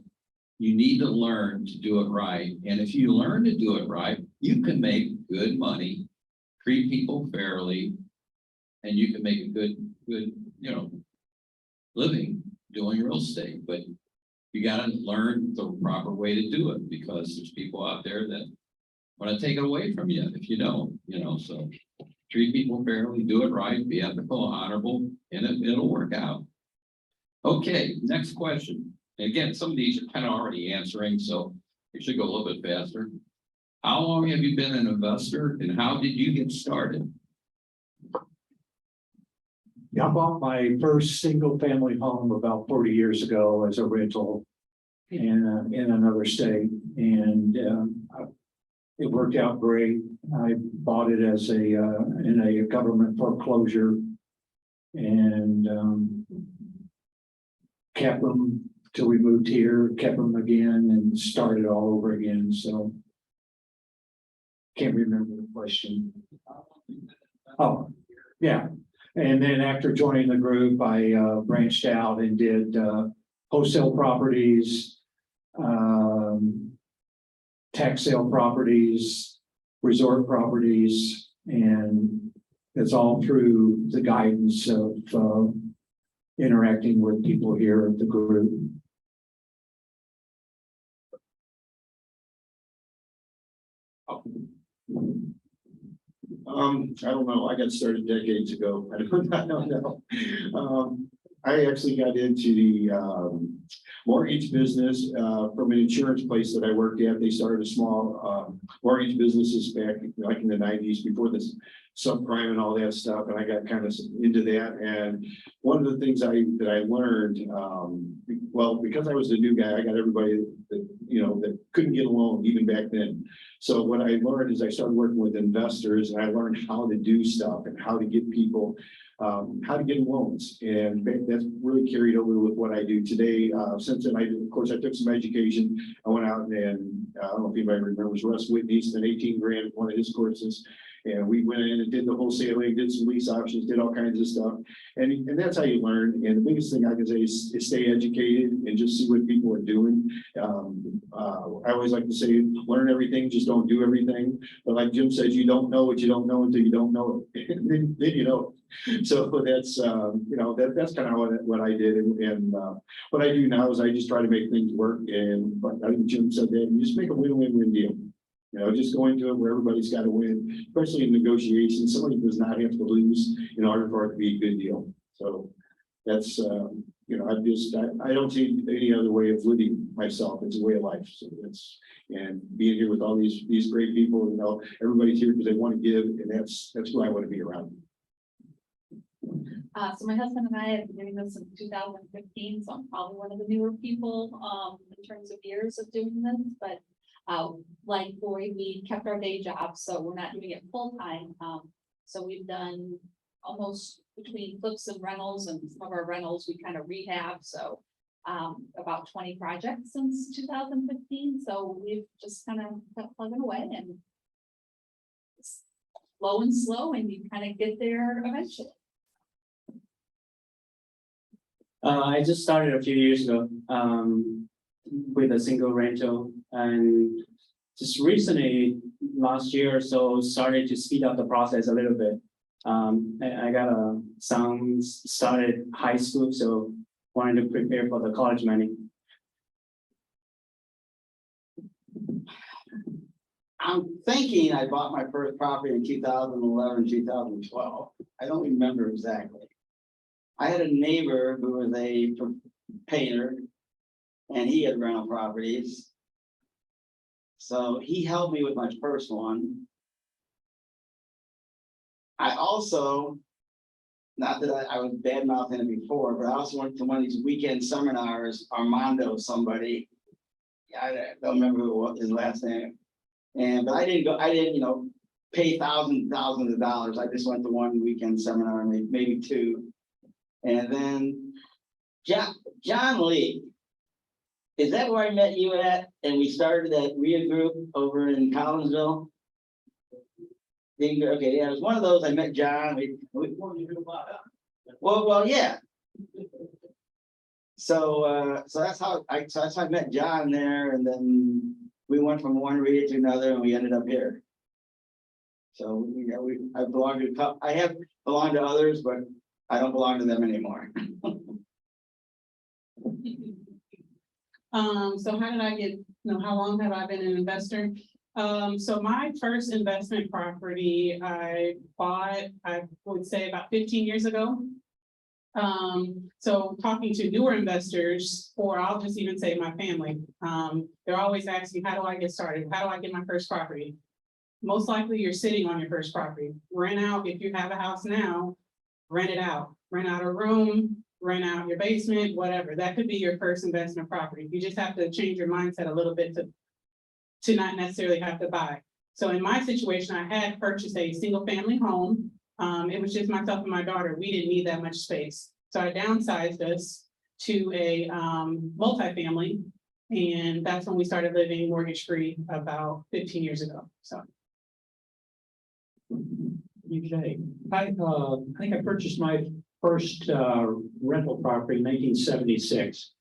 you need to learn to do it right. And if you learn to do it right, you can make good money, treat people fairly, and you can make a good, living doing real estate. But you got to learn the proper way to do it, because there's people out there that want to take it away from you if you don't, so treat people fairly, do it right, be ethical, honorable, and it'll work out. Okay, next question. And again, some of these are kind of already answering, so it should go a little bit faster. How long have you been an investor, and how did you get started? I bought my first single family home about 40 years ago as a rental in another state, and it worked out great. I bought it as in a government foreclosure, and kept them till we moved here, kept them again, and started all over again. So can't remember the question. Oh, yeah. And then after joining the group, I branched out and did wholesale properties, tax sale properties, resort properties, and it's all through the guidance of interacting with people here at the group. I don't know, I got started decades ago, I don't know. I actually got into the mortgage business from an insurance place that I worked at. They started a small mortgage businesses back like in the 90s before this subprime and all that stuff, and I got kind of into that. And one of the things that I learned, well, because I was the new guy, I got everybody that that couldn't get a loan even back then. So what I learned is I started working with investors, and I learned how to do stuff and how to get people how to get loans, and that's really carried over with what I do today. Since then, of course, I took some education. I went out and I don't know if anybody remembers Russ Whitney spent 18 grand in one of his courses. And we went in and did the wholesaling, did some lease options, did all kinds of stuff. And that's how you learn. And the biggest thing I can say is stay educated and just see what people are doing. I always like to say, learn everything, just don't do everything. But like Jim says, you don't know what you don't know until you don't know it. then you know. So that's that's kind of what I did. And what I do now is I just try to make things work. And I think Jim said that, you just make a win-win-win deal. Just go into it where everybody's got to win, especially in negotiations. Somebody does not have to lose in order for it to be a good deal. So that's, I don't see any other way of living myself. It's a way of life. So and being here with all these great people, everybody's here because they want to give, and that's who I want to be around. So my husband and I have been doing this since 2015, so I'm probably one of the newer people, in terms of years of doing this, but like Lori, we kept our day jobs, so we're not doing it full time. So we've done almost between flips and rentals, and some of our rentals we kind of rehab. So about 20 projects since 2015. So we've just kind of kept plugging away, and it's slow and slow, and you kind of get there eventually. I just started a few years ago with a single rental, and just recently, last year or so, started to speed up the process a little bit. I got a son started high school, so wanted to prepare for the college money. I'm thinking I bought my first property in 2011, 2012. I don't remember exactly. I had a neighbor who was a painter, and he had rental properties. So he helped me with my first one. I also, not that I was bad mouthing it before, but I also went to one of these weekend seminars, Armando somebody. I don't remember what his last name. But I didn't pay thousands of dollars. I just went to one weekend seminar, maybe two. And then John Lee. Is that where I met you at? And we started that REIA group over in Collinsville? Okay, yeah, it was one of those. I met John. Well, yeah. So that's how I met John there, and then we went from one REIA to another, and we ended up here. So I belong to a couple. I have belonged to others, but I don't belong to them anymore. So how did I get, how long have I been an investor? So my first investment property I bought, I would say about 15 years ago. So talking to newer investors, or I'll just even say my family, they're always asking, how do I get started? How do I get my first property? Most likely you're sitting on your first property. Rent out, if you have a house now, rent it out. Rent out a room, rent out your basement, whatever. That could be your first investment property. You just have to change your mindset a little bit to not necessarily have to buy. So in my situation, I had purchased a single family home. It was just myself and my daughter. We didn't need that much space. So I downsized us to a multifamily, and that's when we started living mortgage free about 15 years ago. So. Okay, I think I purchased my first rental property in 1976.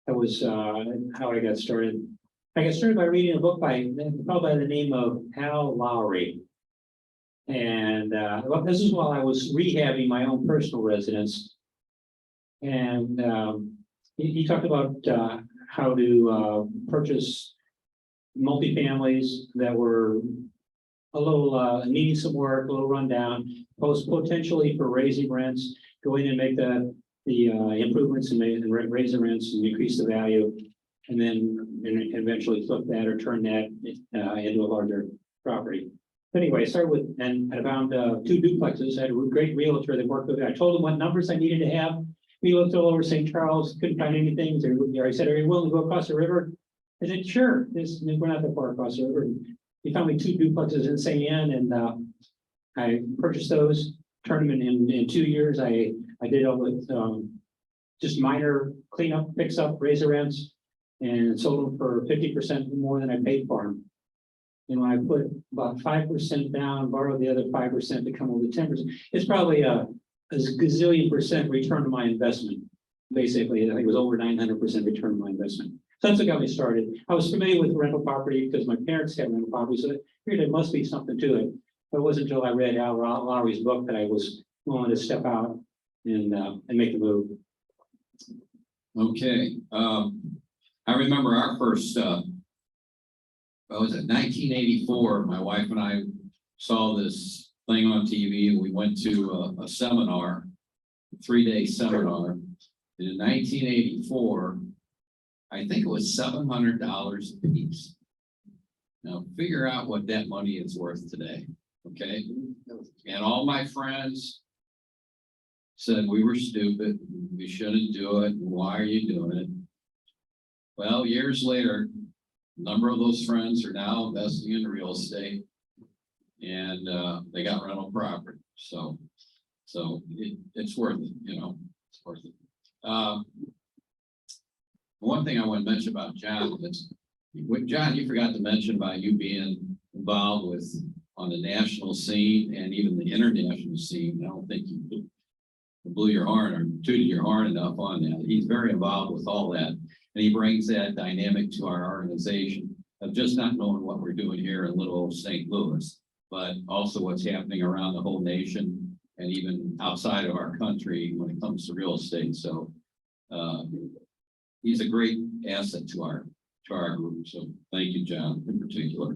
That was how I got started. I got started by reading a book by the name of Hal Lowry. And well, this is while I was rehabbing my own personal residence. And he talked about how to purchase multifamilies that were a little needing some work, a little rundown, potentially for raising rents, go in and make the improvements and raise the rents and increase the value. And then eventually flip that or turn that into a larger property. But anyway, I started with, and I found 2 duplexes. I had a great realtor that worked with me. I told him what numbers I needed to have. We looked all over St. Charles, couldn't find anything. I said, "Are you willing to go across the river?" I said, "Sure." We're not that far across the river. He found me 2 duplexes in St. Anne, and I purchased those, turned them in 2 years. I did all the just minor cleanup, fix up, raise the rents, and sold them for 50% more than I paid for them. And when I put about 5% down, borrowed the other 5% to come over the 10%, it's probably a gazillion% return on my investment. Basically, I think it was over 900% return on my investment. So that's what got me started. I was familiar with rental property because my parents had rental property, so I figured there must be something to it. But it wasn't until I read Al Lowry's book that I was willing to step out and make the move. Okay, I remember our first, what was it, 1984, my wife and I saw this thing on TV, and we went to a seminar, a 3-day seminar. And in 1984, I think it was $700 a piece. Now, figure out what that money is worth today, okay? And all my friends said we were stupid, we shouldn't do it, why are you doing it? Well, years later, a number of those friends are now investing in real estate, and they got rental property. So it's worth it, you know, it's worth it. One thing I want to mention about John is, John, you forgot to mention about you being involved with on the national scene and even the international scene. I don't think you blew your horn or tooted your horn enough on that. He's very involved with all that. And he brings that dynamic to our organization of just not knowing what we're doing here in little old St. Louis, but also what's happening around the whole nation and even outside of our country when it comes to real estate. So he's a great asset to our group. So thank you, John, in particular.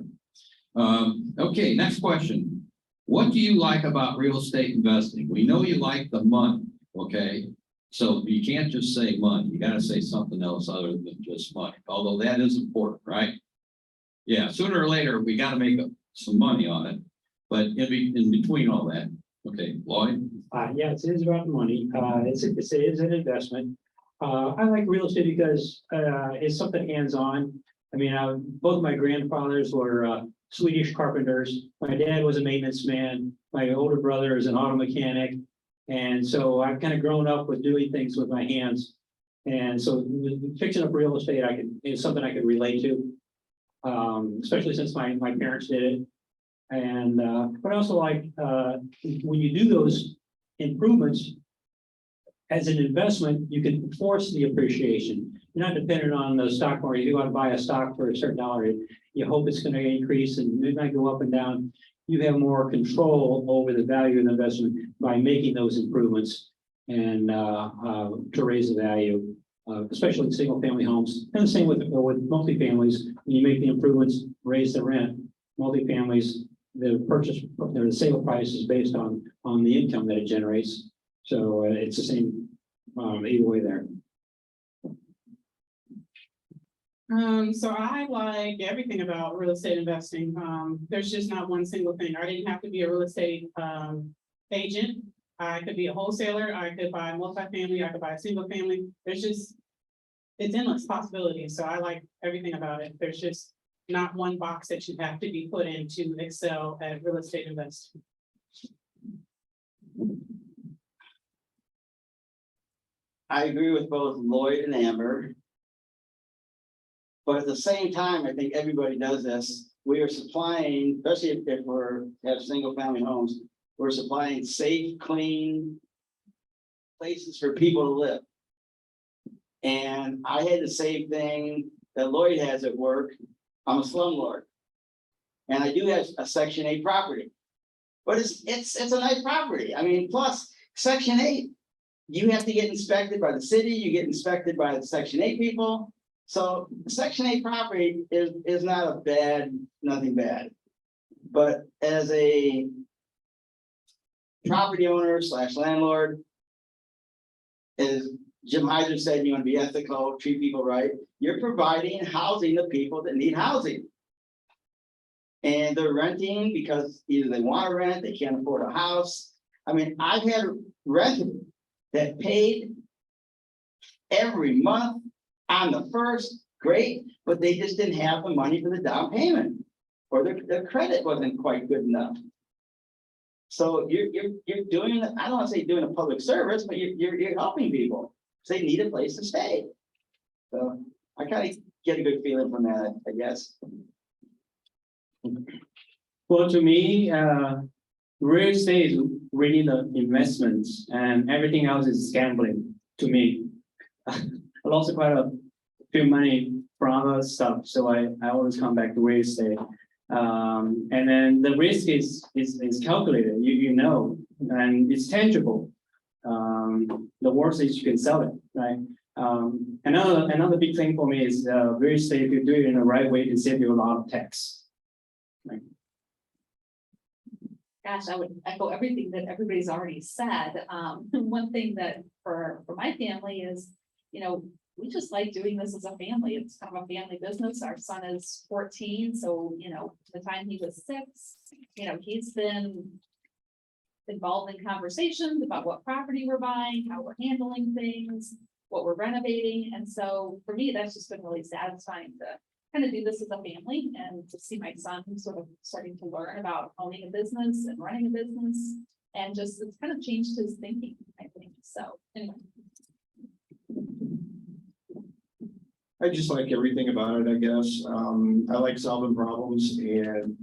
Okay, next question. What do you like about real estate investing? We know you like the money, okay? So you can't just say money. You got to say something else other than just money, although that is important, right? Yeah, sooner or later, we got to make some money on it. But in between all that, okay, Lloyd? Yes, it is about the money. It is an investment. I like real estate because it's something hands-on. I mean, both my grandfathers were Swedish carpenters. My dad was a maintenance man. My older brother is an auto mechanic. And so I've kind of grown up with doing things with my hands. And so fixing up real estate, is something I could relate to, especially since my parents did it. And but I also like when you do those improvements as an investment, you can force the appreciation. You're not dependent on the stock market. You go out and buy a stock for a certain dollar. You hope it's going to increase and it might go up and down. You have more control over the value of the investment by making those improvements and to raise the value, especially in single family homes. And the same with multifamilies. When you make the improvements, raise the rent. Multifamilies, the sale price is based on the income that it generates. So it's the same either way there. So I like everything about real estate investing. There's just not one single thing. I didn't have to be a real estate agent. I could be a wholesaler. I could buy multifamily. I could buy a single family. It's endless possibilities. So I like everything about it. There's just not one box that you have to be put in to excel at real estate investing. I agree with both Lloyd and Amber. But at the same time, I think everybody does this. We are supplying, especially if we're have single family homes, We're supplying safe, clean places for people to live. And I had the same thing that Lloyd has at work. I'm a slumlord. And I do have a Section 8 property. But it's a nice property. I mean, plus Section 8, you have to get inspected by the city, you get inspected by the Section 8 people. So Section 8 property is not a bad, nothing bad. But as a property owner / landlord, as Jim Heiser said, you want to be ethical, treat people right. You're providing housing to people that need housing. And they're renting because either they want to rent, they can't afford a house. I mean, I've had renters that paid every month on the first, great, but they just didn't have the money for the down payment, or their credit wasn't quite good enough. So you're doing, I don't want to say doing a public service, but you're helping people. So they need a place to stay. So I kind of get a good feeling from that, I guess. Well, to me, real estate is really the investments, and everything else is gambling to me. I lost quite a few money from other stuff, so I always come back to real estate. And then the risk is calculated, you know, and it's tangible. The worst is you can sell it, right? Another big thing for me is real estate. If you do it in the right way, it can save you a lot of tax. Right. Gosh, I would echo everything that everybody's already said. One thing that for my family is, you know, we just like doing this as a family. It's kind of a family business. Our son is 14, so, you know, the time he was 6, you know, he's been involved in conversations about what property we're buying, how we're handling things, what we're renovating. And so for me, that's just been really satisfying to kind of do this as a family and to see my son sort of starting to learn about owning a business and running a business. And just, it's kind of changed his thinking, I think. So anyway. I just like everything about it, I guess. I like solving problems, and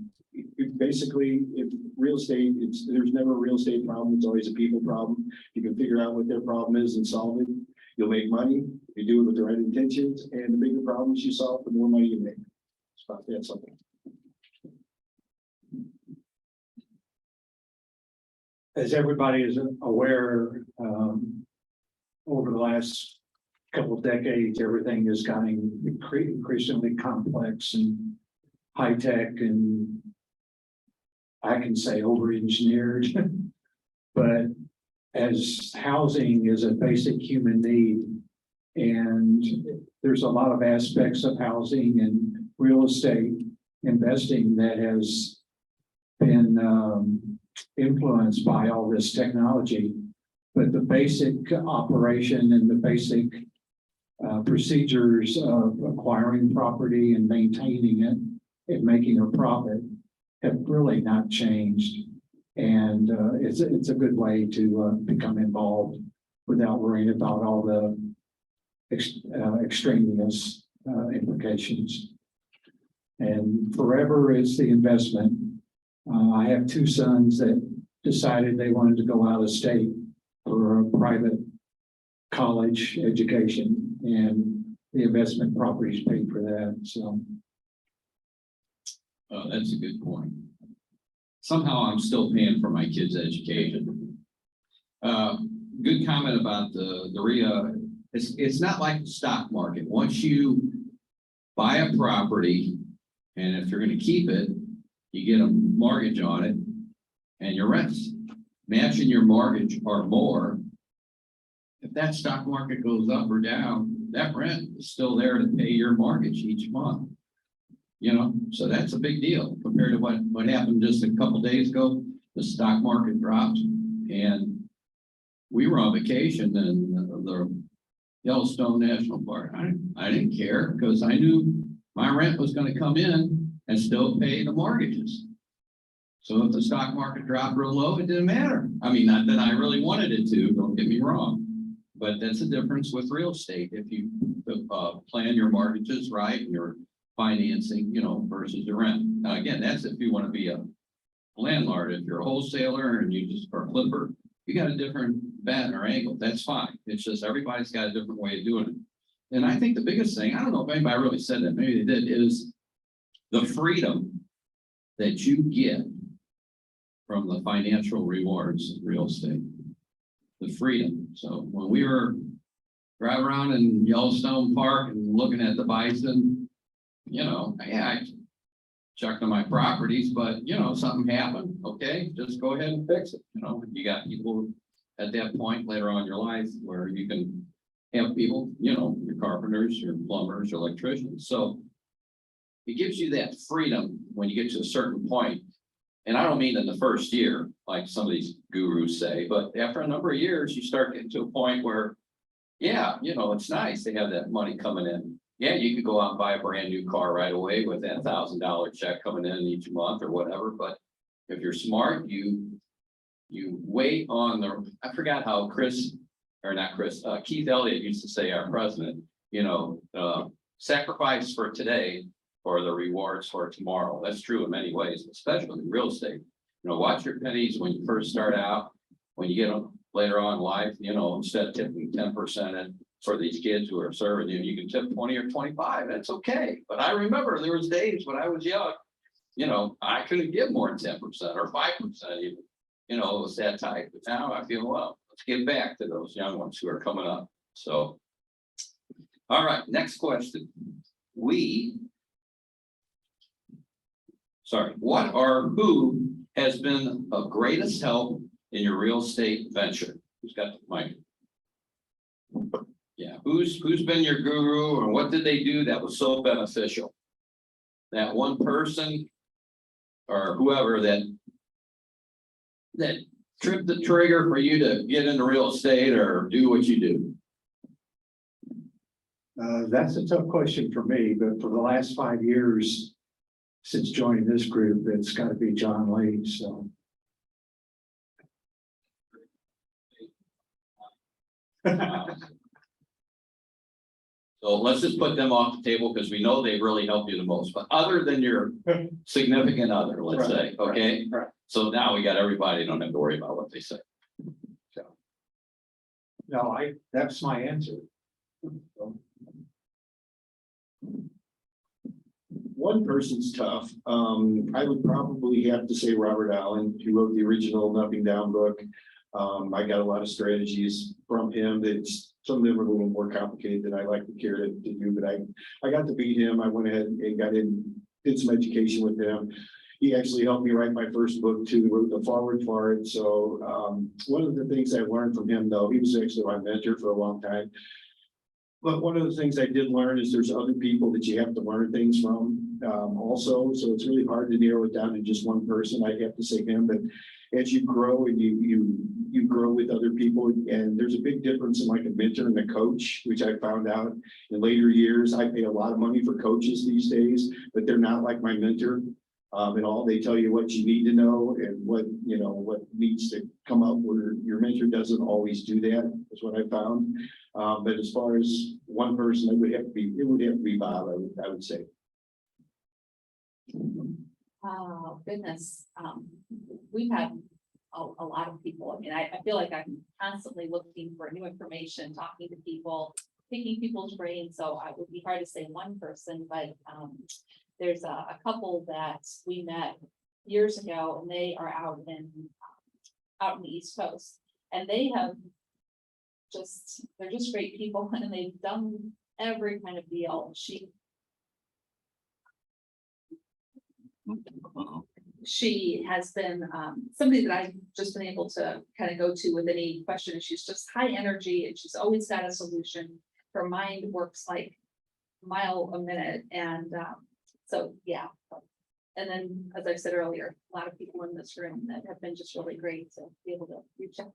basically, if real estate, there's never a real estate problem, it's always a people problem. You can figure out what their problem is and solve it. You'll make money, you do it with the right intentions, and the bigger problems you solve, the more money you make. It's about that simple. As everybody is aware, over the last couple of decades, everything is getting increasingly complex and high tech, and I can say over-engineered. But as housing is a basic human need, and there's a lot of aspects of housing and real estate investing that has been influenced by all this technology, but the basic operation and the basic procedures of acquiring property and maintaining it and making a profit have really not changed. And it's a good way to become involved without worrying about all the extraneous implications. And forever is the investment. I have 2 sons that decided they wanted to go out of state for a private college education, and the investment properties paid for that. So That's a good point. Somehow I'm still paying for my kids' education. Good comment about the REIA. It's not like the stock market. Once you buy a property, and if you're going to keep it, you get a mortgage on it, and your rent's matching your mortgage or more. If that stock market goes up or down, that rent is still there to pay your mortgage each month. You know, so that's a big deal compared to what happened just a couple days ago. The stock market dropped, and we were on vacation in the Yellowstone National Park. I didn't care because I knew my rent was going to come in and still pay the mortgages. So if the stock market dropped real low, it didn't matter. I mean, not that I really wanted it to, don't get me wrong, but that's the difference with real estate. If you plan your mortgages right and your financing, you know, versus your rent. Now, again, that's if you want to be a landlord. If you're a wholesaler and you just, or a flipper, you got a different bent or angle, that's fine. It's just everybody's got a different way of doing it. And I think the biggest thing, I don't know if anybody really said that, maybe they did, is the freedom that you get from the financial rewards of real estate. The freedom. So when we were driving around in Yellowstone Park and looking at the bison, you know, yeah, I checked on my properties, but you know, something happened, okay, just go ahead and fix it. You know, you got people at that point later on in your life where you can have people, you know, your carpenters, your plumbers, your electricians. So it gives you that freedom when you get to a certain point. And I don't mean in the first year, like some of these gurus say, but after a number of years, you start getting to a point where, yeah, you know, it's nice to have that money coming in. Yeah, you could go out and buy a brand new car right away with that $1,000 check coming in each month or whatever. But if you're smart, you wait on the, I forgot how Keith Elliott used to say, our president, you know, sacrifice for today for the rewards for tomorrow. That's true in many ways, especially in real estate. You know, watch your pennies when you first start out. When you get them later on in life, you know, instead of tipping 10% for these kids who are serving you, you can tip 20 or 25. That's okay. But I remember there was days when I was young, you know, I couldn't give more than 10% or 5% even. You know, it was that tight. But now I feel, well, let's get back to those young ones who are coming up. So, all right, next question. What or who has been of greatest help in your real estate venture? Who's got the mic? Yeah, who's been your guru, or what did they do that was so beneficial? That one person or whoever that tripped the trigger for you to get into real estate or do what you do? That's a tough question for me, but for the last 5 years, since joining this group, it's got to be John Lee, so. So let's just put them off the table because we know they really helped you the most, but other than your significant other, let's say, okay? Right. So now we got everybody, don't have to worry about what they say. So. No, that's my answer. One person's tough. I would probably have to say Robert Allen, who wrote the original Nothing Down book. I got a lot of strategies from him. That's some of them are a little more complicated than I like to care to do, but I got to beat him. I went ahead and got in, did some education with him. He actually helped me write my first book too, wrote the forward for it. So one of the things I learned from him, though, he was actually my mentor for a long time. But one of the things I did learn is there's other people that you have to learn things from also. So it's really hard to narrow it down to just one person. I have to say him, but as you grow and you grow with other people, and there's a big difference in like a mentor and a coach, which I found out in later years. I pay a lot of money for coaches these days, but they're not like my mentor. And all they tell you what you need to know and what needs to come up, where your mentor doesn't always do that, is what I found. But as far as one person, it would have to be Bob, I would say. Oh, goodness. We've had a lot of people. I mean, I feel like I'm constantly looking for new information, talking to people, picking people's brains. So it would be hard to say one person, but there's a couple that we met years ago, and they are out in the East Coast, and they have they're just great people, and they've done every kind of deal. She has been somebody that I've just been able to kind of go to with any question, and she's just high energy, and she's always got a solution. Her mind works like a mile a minute, and so yeah. And then, as I said earlier, a lot of people in this room that have been just really great to be able to reach out.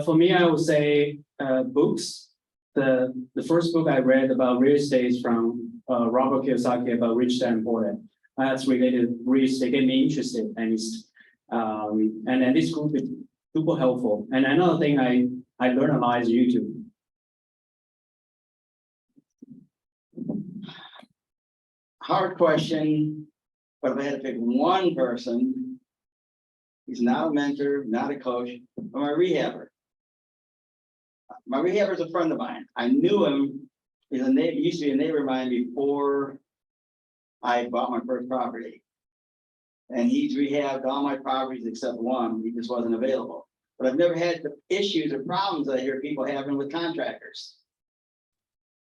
For me, I would say books. The first book I read about real estate is from Robert Kiyosaki about Rich Dad Poor Dad. That's related to real estate, get me interested, and then this group is super helpful. And another thing I learned a lot is YouTube. Hard question, But if I had to pick one person, he's not a mentor, not a coach, but my rehabber. My rehabber is a friend of mine. I knew him. He's a neighbor, used to be a neighbor of mine before I bought my first property. And he's rehabbed all my properties except one. He just wasn't available. But I've never had the issues or problems that I hear people having with contractors.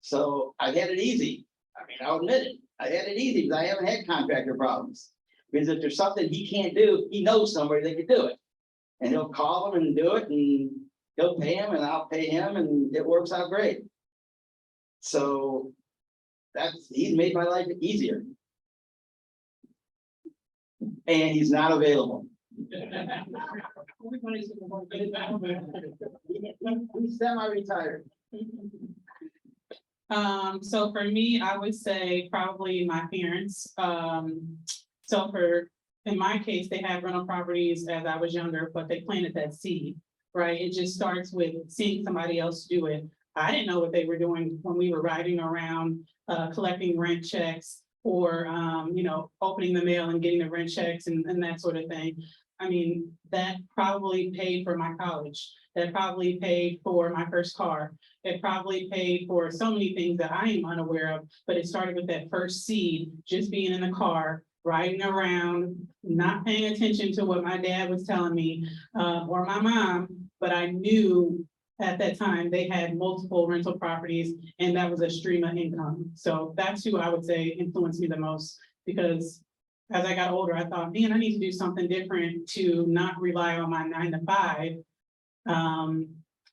So I had it easy. I mean, I'll admit it. I had it easy because I haven't had contractor problems. Because if there's something he can't do, he knows somebody that can do it. And he'll call him and do it, and he'll pay him and I'll pay him, and it works out great. So he's made my life easier. And he's not available. He's semi-retired. So for me, I would say probably my parents. In my case, they had rental properties as I was younger, but they planted that seed, right? It just starts with seeing somebody else do it. I didn't know what they were doing when we were riding around, collecting rent checks or, opening the mail and getting the rent checks and that sort of thing. I mean, that probably paid for my college. That probably paid for my first car. It probably paid for so many things that I am unaware of, but it started with that first seed, just being in the car, riding around, not paying attention to what my dad was telling me, or my mom, but I knew at that time they had multiple rental properties and that was a stream of income. So that's who I would say influenced me the most, because as I got older, I thought, man, I need to do something different to not rely on my 9 to 5.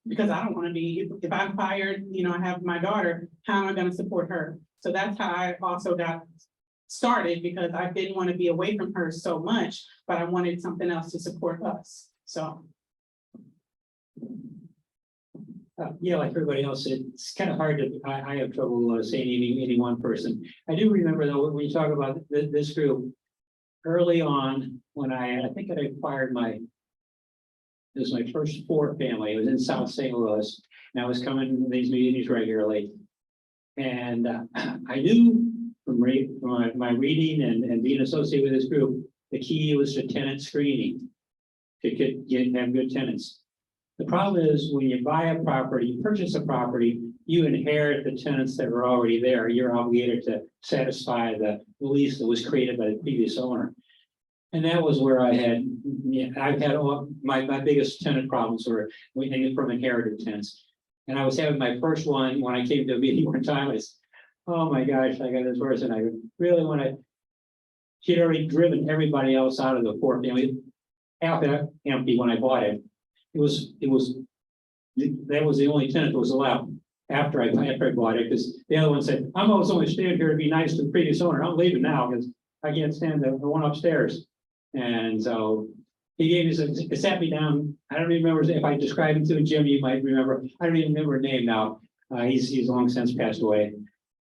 Because I don't want to be, if I'm fired, I have my daughter, how am I going to support her? So that's how I also got started, because I didn't want to be away from her so much, but I wanted something else to support us. So. Yeah, like everybody else, it's kind of hard to, I have trouble saying any one person. I do remember though, when you talk about this group, early on, when I think I acquired it was my first 4 family. It was in South St. Louis, and I was coming to these meetings regularly. And I knew from my reading and being associated with this group, the key was to tenant screening, to have good tenants. The problem is when you buy a property, purchase a property, you inherit the tenants that were already there. You're obligated to satisfy the lease that was created by the previous owner. And that was where I've had all my biggest tenant problems were from inherited tenants. And I was having my first one when I came to a meeting one time. I said, oh my gosh, I got this person. I really want to. She'd already driven everybody else out of the 4 family, half empty when I bought it. That was the only tenant that was allowed after I bought it, because the other one said, I'm always only staying here to be nice to the previous owner. I'm leaving now because I can't stand the one upstairs. And so he gave me it sat me down. I don't even remember if I described him to Jim, you might remember. I don't even remember her name now. He's long since passed away.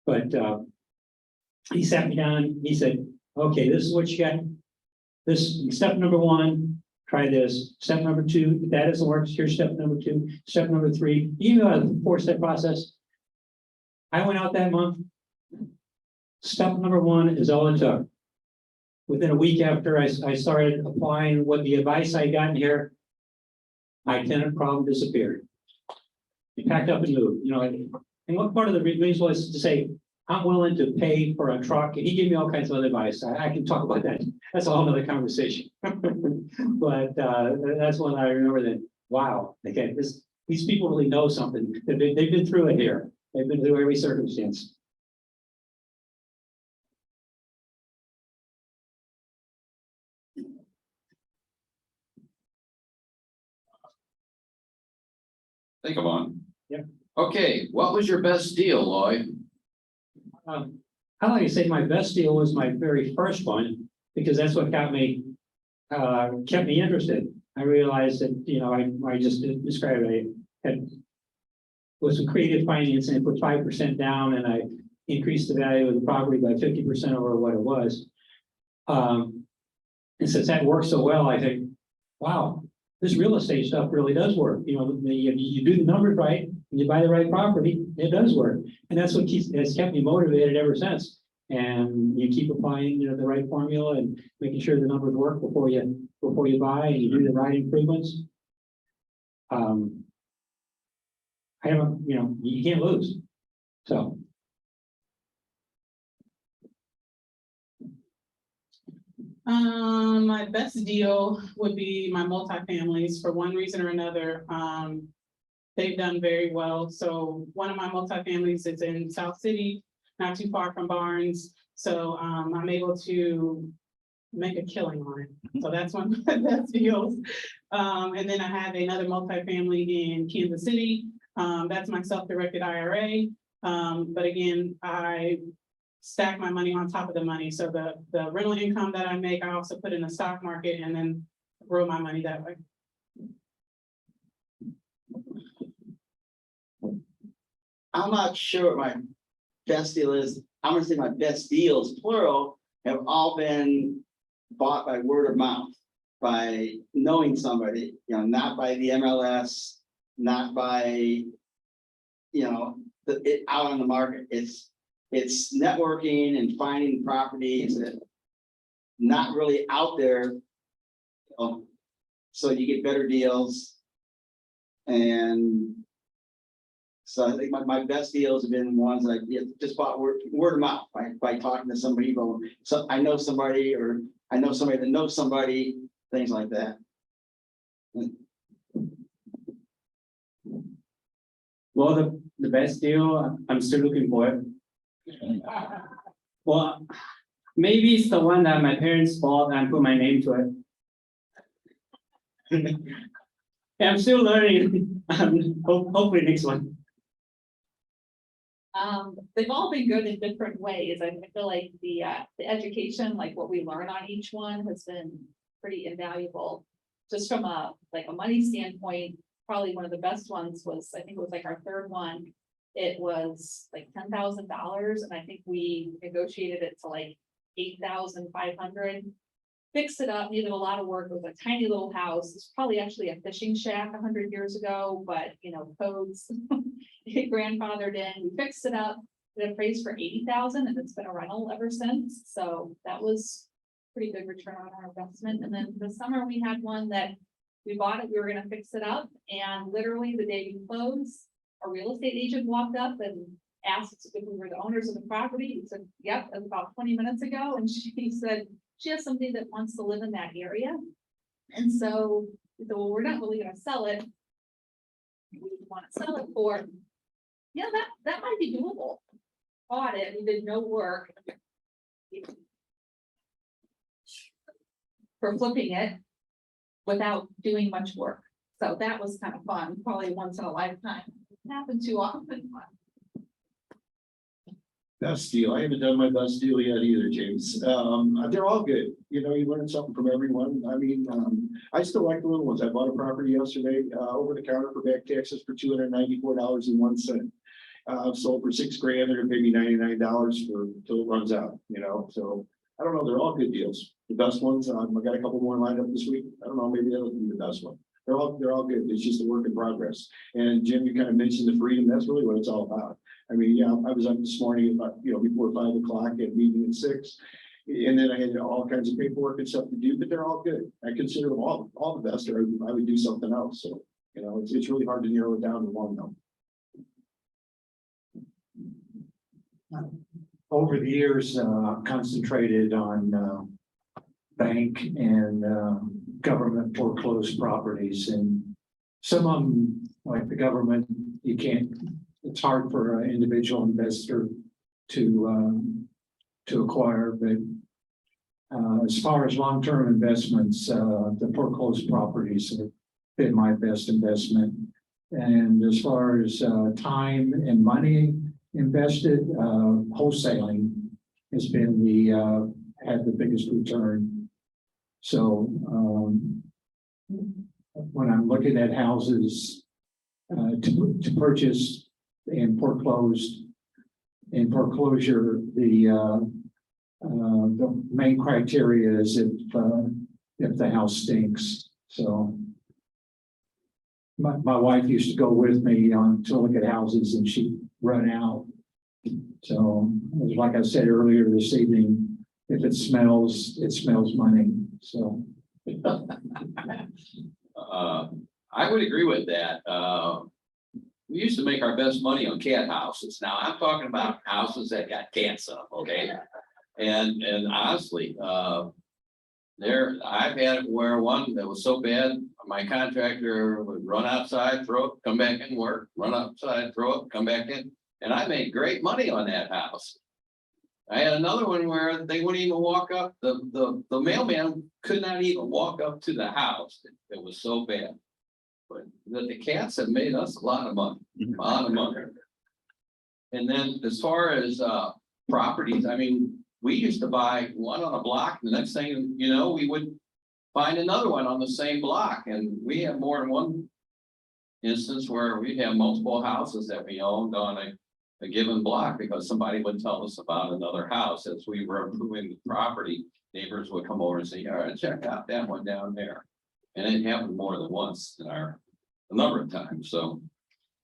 But he sat me down. He said, okay, this is what you got. This step number 1, try this. Step number 2, if that doesn't work, here's step number 2. Step number 3, even a 4-step process. I went out that month. Step number 1 is all it took. Within a week after I started applying what the advice I got in here, my tenant problem disappeared. He packed up and moved, and what part of the reason was to say, I'm willing to pay for a truck. And he gave me all kinds of other advice. I can talk about that. That's a whole nother conversation. But that's when I remember that, wow, okay, these people really know something. They've been through it here. They've been through every circumstance. Think of one. Yep. Okay, what was your best deal, Lloyd? I like to say my best deal was my very first one, because that's what kept me interested. I realized that, I just described it. I had with some creative financing, I put 5% down and I increased the value of the property by 50% over what it was. And since that worked so well, I think, wow, this real estate stuff really does work. You do the numbers right, and you buy the right property, it does work. And that's what has kept me motivated ever since. and you keep applying, the right formula and making sure the numbers work before you buy and you do the right improvements. I haven't, you can't lose. So. My best deal would be my multifamilies for one reason or another. They've done very well. So one of my multifamilies is in South City, not too far from Barnes. So I'm able to make a killing on it. So that's one of my best deals. And then I have another multifamily in Kansas City. That's my self-directed IRA. But again, I stack my money on top of the money. So the rental income that I make, I also put in the stock market and then grow my money that way. I'm not sure what my best deal is. I'm gonna say my best deals, plural, have all been bought by word of mouth, by knowing somebody, not by the MLS, not by, it out on the market. It's networking and finding properties that not really out there. So you get better deals. And so I think my best deals have been ones I just bought word of mouth by talking to somebody. So I know somebody, or I know somebody that knows somebody, things like that. Well, the best deal, I'm still looking for it. Well, maybe it's the one that my parents bought and put my name to it. I'm still learning. Hopefully next one. They've all been good in different ways. I feel like the education, like what we learn on each one, has been pretty invaluable. Just from a money standpoint, probably one of the best ones was, I think it was like our third one. It was like $10,000, and I think we negotiated it to like $8,500. Fixed it up, needed a lot of work. It was a tiny little house. It's probably actually a fishing shack 100 years ago, but codes it grandfathered in. We fixed it up. It appraised for $80,000, and it's been a rental ever since. So that was pretty good return on our investment. And then this summer we had one that we bought it. We were going to fix it up, and literally the day we closed, a real estate agent walked up and asked if we were the owners of the property. He said, "Yep," that was about 20 minutes ago, and she said she has somebody that wants to live in that area. And so we said, well, we're not really going to sell it. We want to sell it for, that might be doable. Bought it, we did no work for flipping it without doing much work. So that was kind of fun, probably once in a lifetime. It happened too often. Best deal. I haven't done my best deal yet either, James. They're all good. You learn something from everyone. I mean, I still like the little ones. I bought a property yesterday, over the counter for back taxes for $294.01. Sold for $6,000. They're gonna pay me $99 for till it runs out, so I don't know. They're all good deals. The best ones, I got a couple more lined up this week. I don't know, maybe that'll be the best one. They're all good. It's just a work in progress. And Jim, you kind of mentioned the freedom. That's really what it's all about. I mean, I was up this morning about, before 5 o'clock, at meeting at 6. And then I had all kinds of paperwork and stuff to do, but they're all good. I consider them all the best, or I would do something else. So, it's really hard to narrow it down to one though. Over the years, I've concentrated on bank and government foreclosed properties, and some of them, like the government, it's hard for an individual investor to acquire, but as far as long-term investments, the foreclosed properties have been my best investment. And as far as time and money invested, wholesaling has been had the biggest return. So when I'm looking at houses to purchase and foreclosure, the main criteria is if the house stinks. So my wife used to go with me to look at houses, and she'd run out So, like I said earlier this evening, if it smells money, so. I would agree with that. We used to make our best money on cat houses. Now I'm talking about houses that got cats up, okay? And honestly, I've had it where one that was so bad, my contractor would run outside, throw it, come back in work, run outside, throw it, come back in. And I made great money on that house. I had another one where they wouldn't even walk up, the mailman could not even walk up to the house. It was so bad. But the cats have made us a lot of money, a lot of money. And then as far as properties, I mean, we used to buy one on a block, the next thing, you know, we would find another one on the same block, and we have more than one instance where we have multiple houses that we owned on a given block because somebody would tell us about another house as we were improving the property. Neighbors would come over and say, all right, check out that one down there. And it happened more than once in a number of times. So,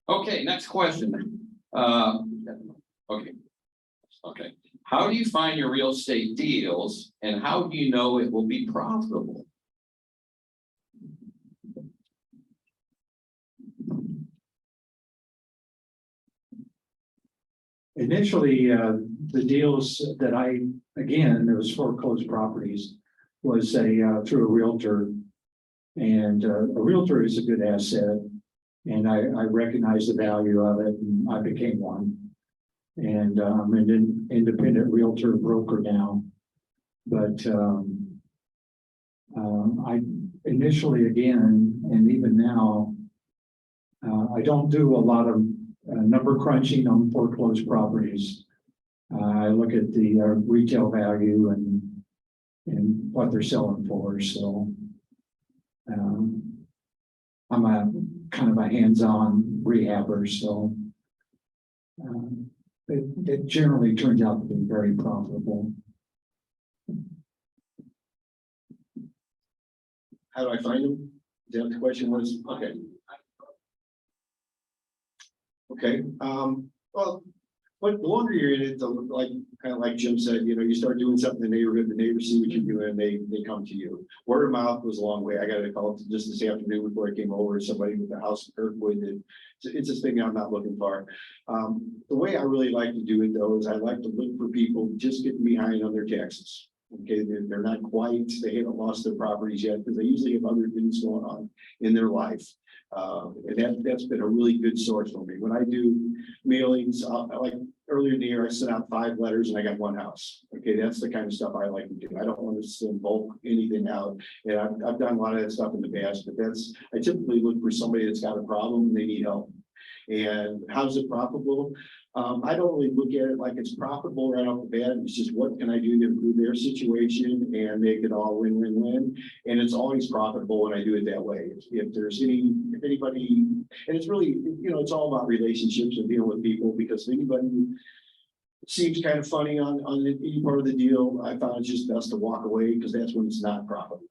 okay, next question. Okay. How do you find your real estate deals and how do you know it will be profitable? Initially, the deals that there was foreclosed properties, was through a realtor. And a realtor is a good asset. And I recognize the value of it, and I became one. And I'm an independent realtor broker now. But I initially, again, and even now, I don't do a lot of number crunching on foreclosed properties. I look at the retail value and what they're selling for. So I'm a kind of a hands-on rehabber. So it generally turns out to be very profitable. How do I find them? Is that what the question was? Okay. Okay, well, but the longer you're in it, like kind of like Jim said, you know, you start doing something in the neighborhood, the neighbors see what you're doing, they come to you. Word of mouth goes a long way. I got a call just this afternoon before I came over, somebody with the house in Kirkwood, and it's a thing I'm not looking for. The way I really like to do it though is I like to look for people just getting behind on their taxes. Okay, they're not quite, they haven't lost their properties yet because they usually have other things going on in their life. And that's been a really good source for me. When I do mailings, like earlier in the year, I sent out 5 letters and I got 1 house. Okay, that's the kind of stuff I like to do. I don't want to send bulk anything out. And I've done a lot of that stuff in the past, but I typically look for somebody that's got a problem and they need help. And how's it profitable? I don't really look at it like it's profitable right off the bat. It's just what can I do to improve their situation and make it all win-win-win. And it's always profitable when I do it that way. If anybody, and it's really, you know, it's all about relationships and dealing with people, because if anybody seems kind of funny on any part of the deal, I found it's just best to walk away because that's when it's not profitable.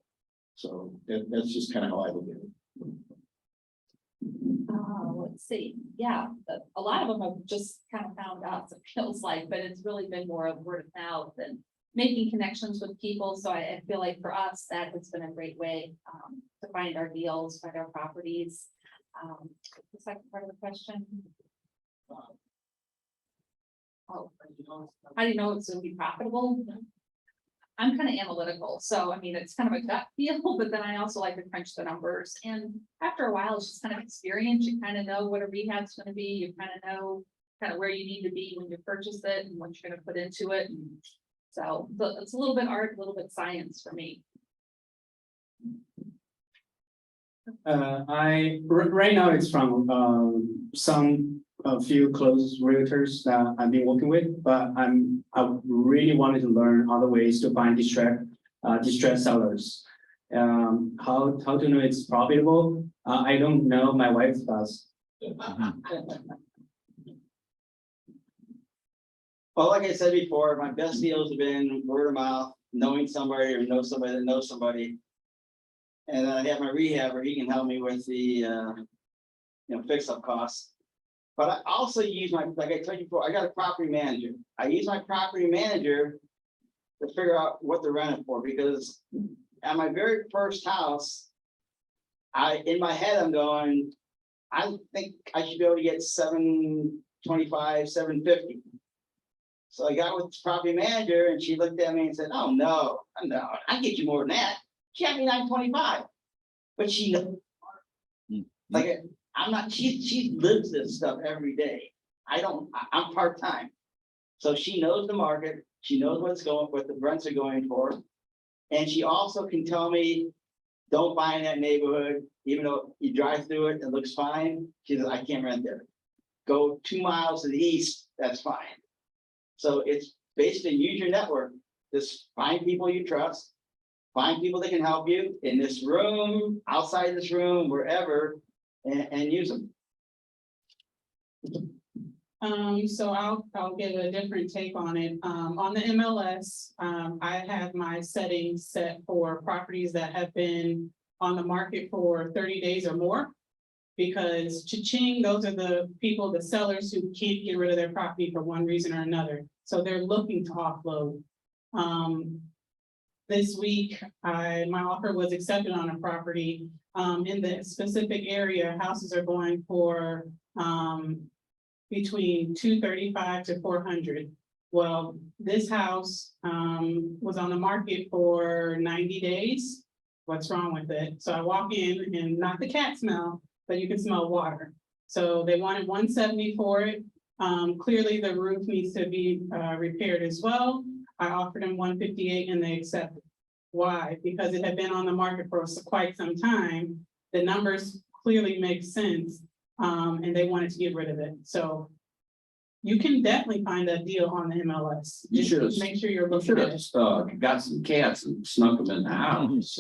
So that's just kind of how I look at it. Let's see, yeah, a lot of them have just kind of found out, it feels like, but it's really been more of word of mouth and making connections with people. So I feel like for us, that has been a great way to find our deals, find our properties. The second part of the question. Oh, how do you know it's going to be profitable? I'm kind of analytical, so I mean, it's kind of a gut feel, but then I also like to crunch the numbers. And after a while, it's just kind of experience. You kind of know what a rehab's going to be. You kind of know kind of where you need to be when you purchase it and what you're going to put into it. And so it's a little bit art, a little bit science for me. Right now it's from a few close realtors that I've been working with, but I really wanted to learn other ways to find distressed sellers. How to know it's profitable? I don't know. My wife does. Well, like I said before, my best deals have been word of mouth, knowing somebody or know somebody that knows somebody. And then I have my rehabber, he can help me with the fix-up costs. But I also use my, like I told you before, I got a property manager. I use my property manager to figure out what they're renting for, because at my very first house, in my head, I'm going, I think I should be able to get 725, 750. So I got with the property manager and she looked at me and said, oh, no, I get you more than that. She had me 925. But she, like, I'm not, she lives this stuff every day. I'm part-time. So she knows the market, she knows what the rents are going for. And she also can tell me, don't buy in that neighborhood, even though you drive through it, it looks fine. She says, I can't rent there. Go 2 miles to the east, that's fine. So it's basically use your network. Just find people you trust, find people that can help you in this room, outside this room, wherever, and use them. So I'll give a different take on it. On the MLS, I have my settings set for properties that have been on the market for 30 days or more. Because cha-ching, those are the people, the sellers who can't get rid of their property for one reason or another. So they're looking to offload. This week, my offer was accepted on a property. In the specific area, houses are going for between 235 to 400. Well, this house was on the market for 90 days. What's wrong with it? So I walk in and not the cat smell, but you can smell water. So they wanted 170 for it. Clearly the roof needs to be repaired as well. I offered them 158 and they accepted. Why? Because it had been on the market for quite some time. The numbers clearly make sense. And they wanted to get rid of it. So you can definitely find that deal on the MLS. You should have, Make sure you're you looking should at have it. got some cats and snuck them in the house.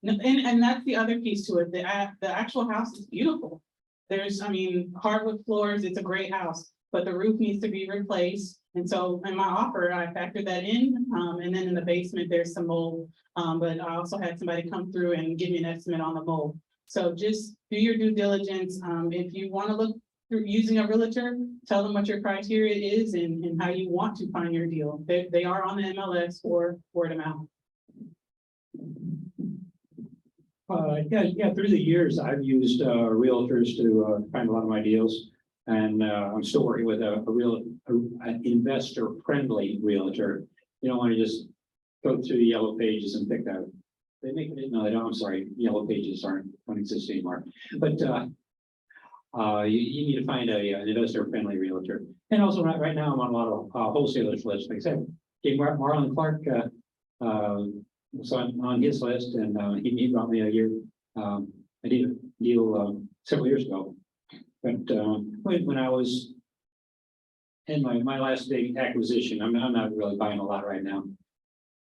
And that's the other piece to it. The actual house is beautiful. There's, I mean, hardwood floors, it's a great house, but the roof needs to be replaced. And so in my offer, I factored that in. And then in the basement, there's some mold. But I also had somebody come through and give me an estimate on the mold. So just do your due diligence. If you want to look through using a realtor, tell them what your criteria is and how you want to find your deal. They are on the MLS or word of mouth. Yeah, through the years, I've used realtors to find a lot of my deals. And I'm still working with an investor-friendly realtor. You don't want to just go through the yellow pages and pick out. They make it, no, they don't, I'm sorry, yellow pages don't exist anymore. But you need to find an investor-friendly realtor. And also right now, I'm on a lot of wholesalers lists. Like I said, Marlon Clark was on his list, and he brought me I did a deal several years ago. But when I was in my last big acquisition, I'm not really buying a lot right now.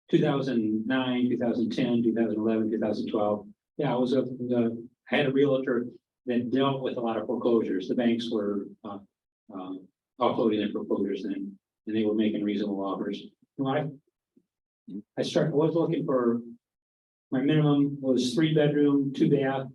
2009, 2010, 2011, 2012. Yeah, I had a realtor that dealt with a lot of foreclosures. The banks were offloading their foreclosures and they were making reasonable offers. I was looking for, my minimum was 3-bedroom, 2-bath.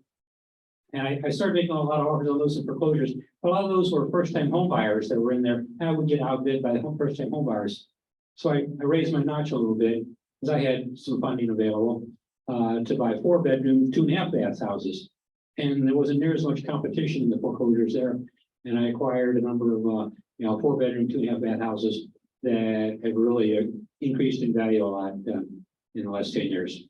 And I started making a lot of offers on those foreclosures. A lot of those were first-time home buyers that were in there, and I would get outbid by the first-time home buyers. So I raised my notch a little bit because I had some funding available to buy 4-bedroom, 2.5-bath houses. And there wasn't near as much competition in the foreclosures there. And I acquired a number of 4-bedroom, 2.5-bath houses that have really increased in value a lot in the last 10 years.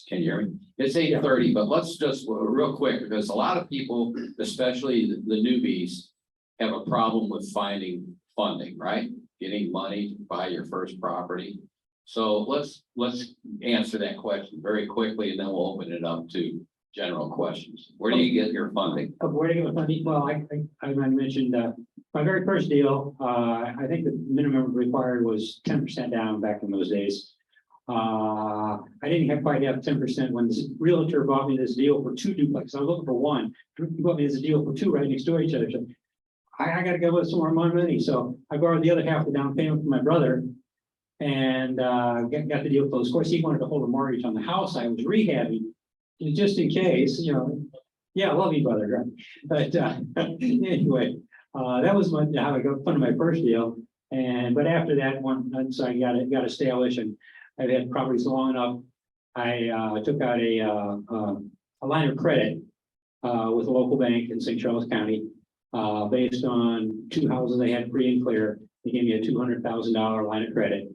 Can you hear me? It's 8:30, but let's just real quick, because a lot of people, especially the newbies, have a problem with finding funding, right? Getting money to buy your first property. So let's answer that question very quickly, and then we'll open it up to general questions. Where do you get your funding? Where to get my funding? Well, I mentioned my very first deal. I think the minimum required was 10% down back in those days. I didn't quite have 10% when this realtor bought me this deal for 2 duplexes. I was looking for one. He bought me this deal for 2 right next to each other. So I got to go with some more money. So I borrowed the other half of the down payment from my brother. and, got the deal closed. Of course, he wanted to hold a mortgage on the house I was rehabbing, just in case, you know. Yeah, I love you, brother, right? But, anyway, that was how I got funded my first deal. But after that one, once I got a stalish and I've had properties long enough, I took out a line of credit with a local bank in St. Charles County, based on 2 houses I had free and clear. They gave me a $200,000 line of credit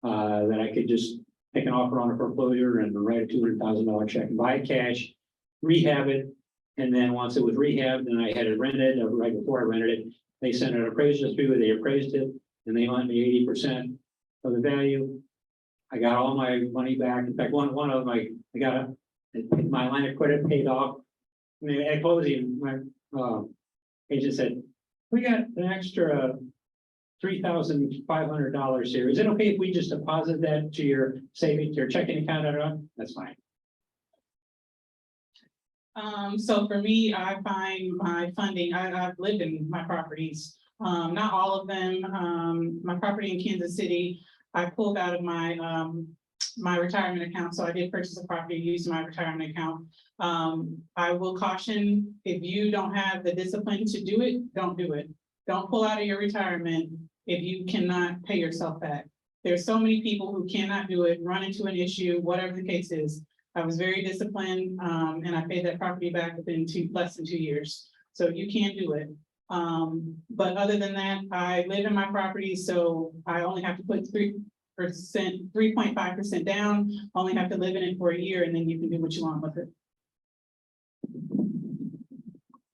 that I could just make an offer on a foreclosure and write a $200,000 check and buy it cash, rehab it. And then once it was rehabbed and I had it rented, right before I rented it, they sent an appraiser through, they appraised it, and they lent me 80% of the value. I got all my money back. In fact, one of them, I got my line of credit paid off. I mean, at closing, my agent said, "We got an extra $3,500 here. Is it okay if we just deposit that to your savings, your checking account?" That's fine. So for me, I find my funding, I've lived in my properties, not all of them. My property in Kansas City, I pulled out of my my retirement account. So I did purchase a property using my retirement account. I will caution, if you don't have the discipline to do it, don't do it. Don't pull out of your retirement if you cannot pay yourself back. There's so many people who cannot do it, run into an issue, whatever the case is. I was very disciplined, and I paid that property back within less than 2 years. So you can do it. But other than that, I live in my property, so I only have to put 3.5% down, only have to live in it for a year, and then you can do what you want with it.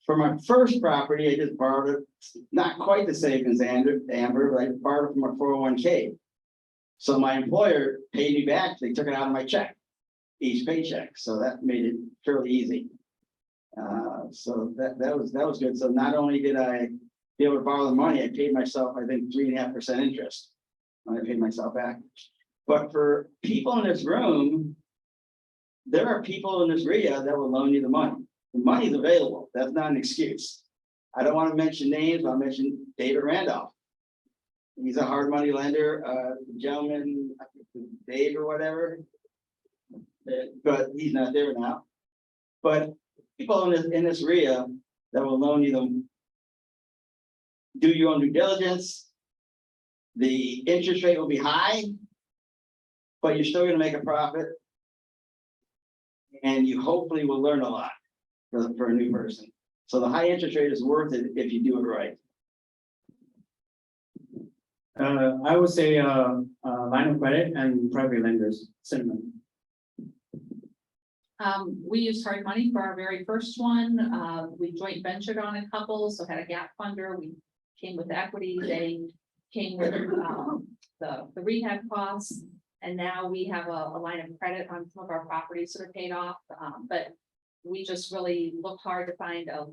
For my first property, I just borrowed it, not quite the same as Amber, but I borrowed it from my 401k. So my employer paid me back, they took it out of my check, each paycheck, so that made it fairly easy. So that was good. So not only did I be able to borrow the money, I paid myself, I think, 3.5% interest when I paid myself back. But for people in this room, there are people in this REIA that will loan you the money. The money's available. That's not an excuse. I don't want to mention names. I'll mention David Randolph. He's a hard money lender, gentleman, Dave or whatever. But he's not there now. But people in this REIA that will loan you them, do your own due diligence. The interest rate will be high, but you're still going to make a profit, and you hopefully will learn a lot for a new person. So the high interest rate is worth it if you do it right. I would say line of credit and private lenders, similar. We used hard money for our very first one. We joint ventured on a couple, so had a gap funder. We came with equity. They came with the rehab costs. And now we have a line of credit on some of our properties that are paid off. But we just really looked hard to find a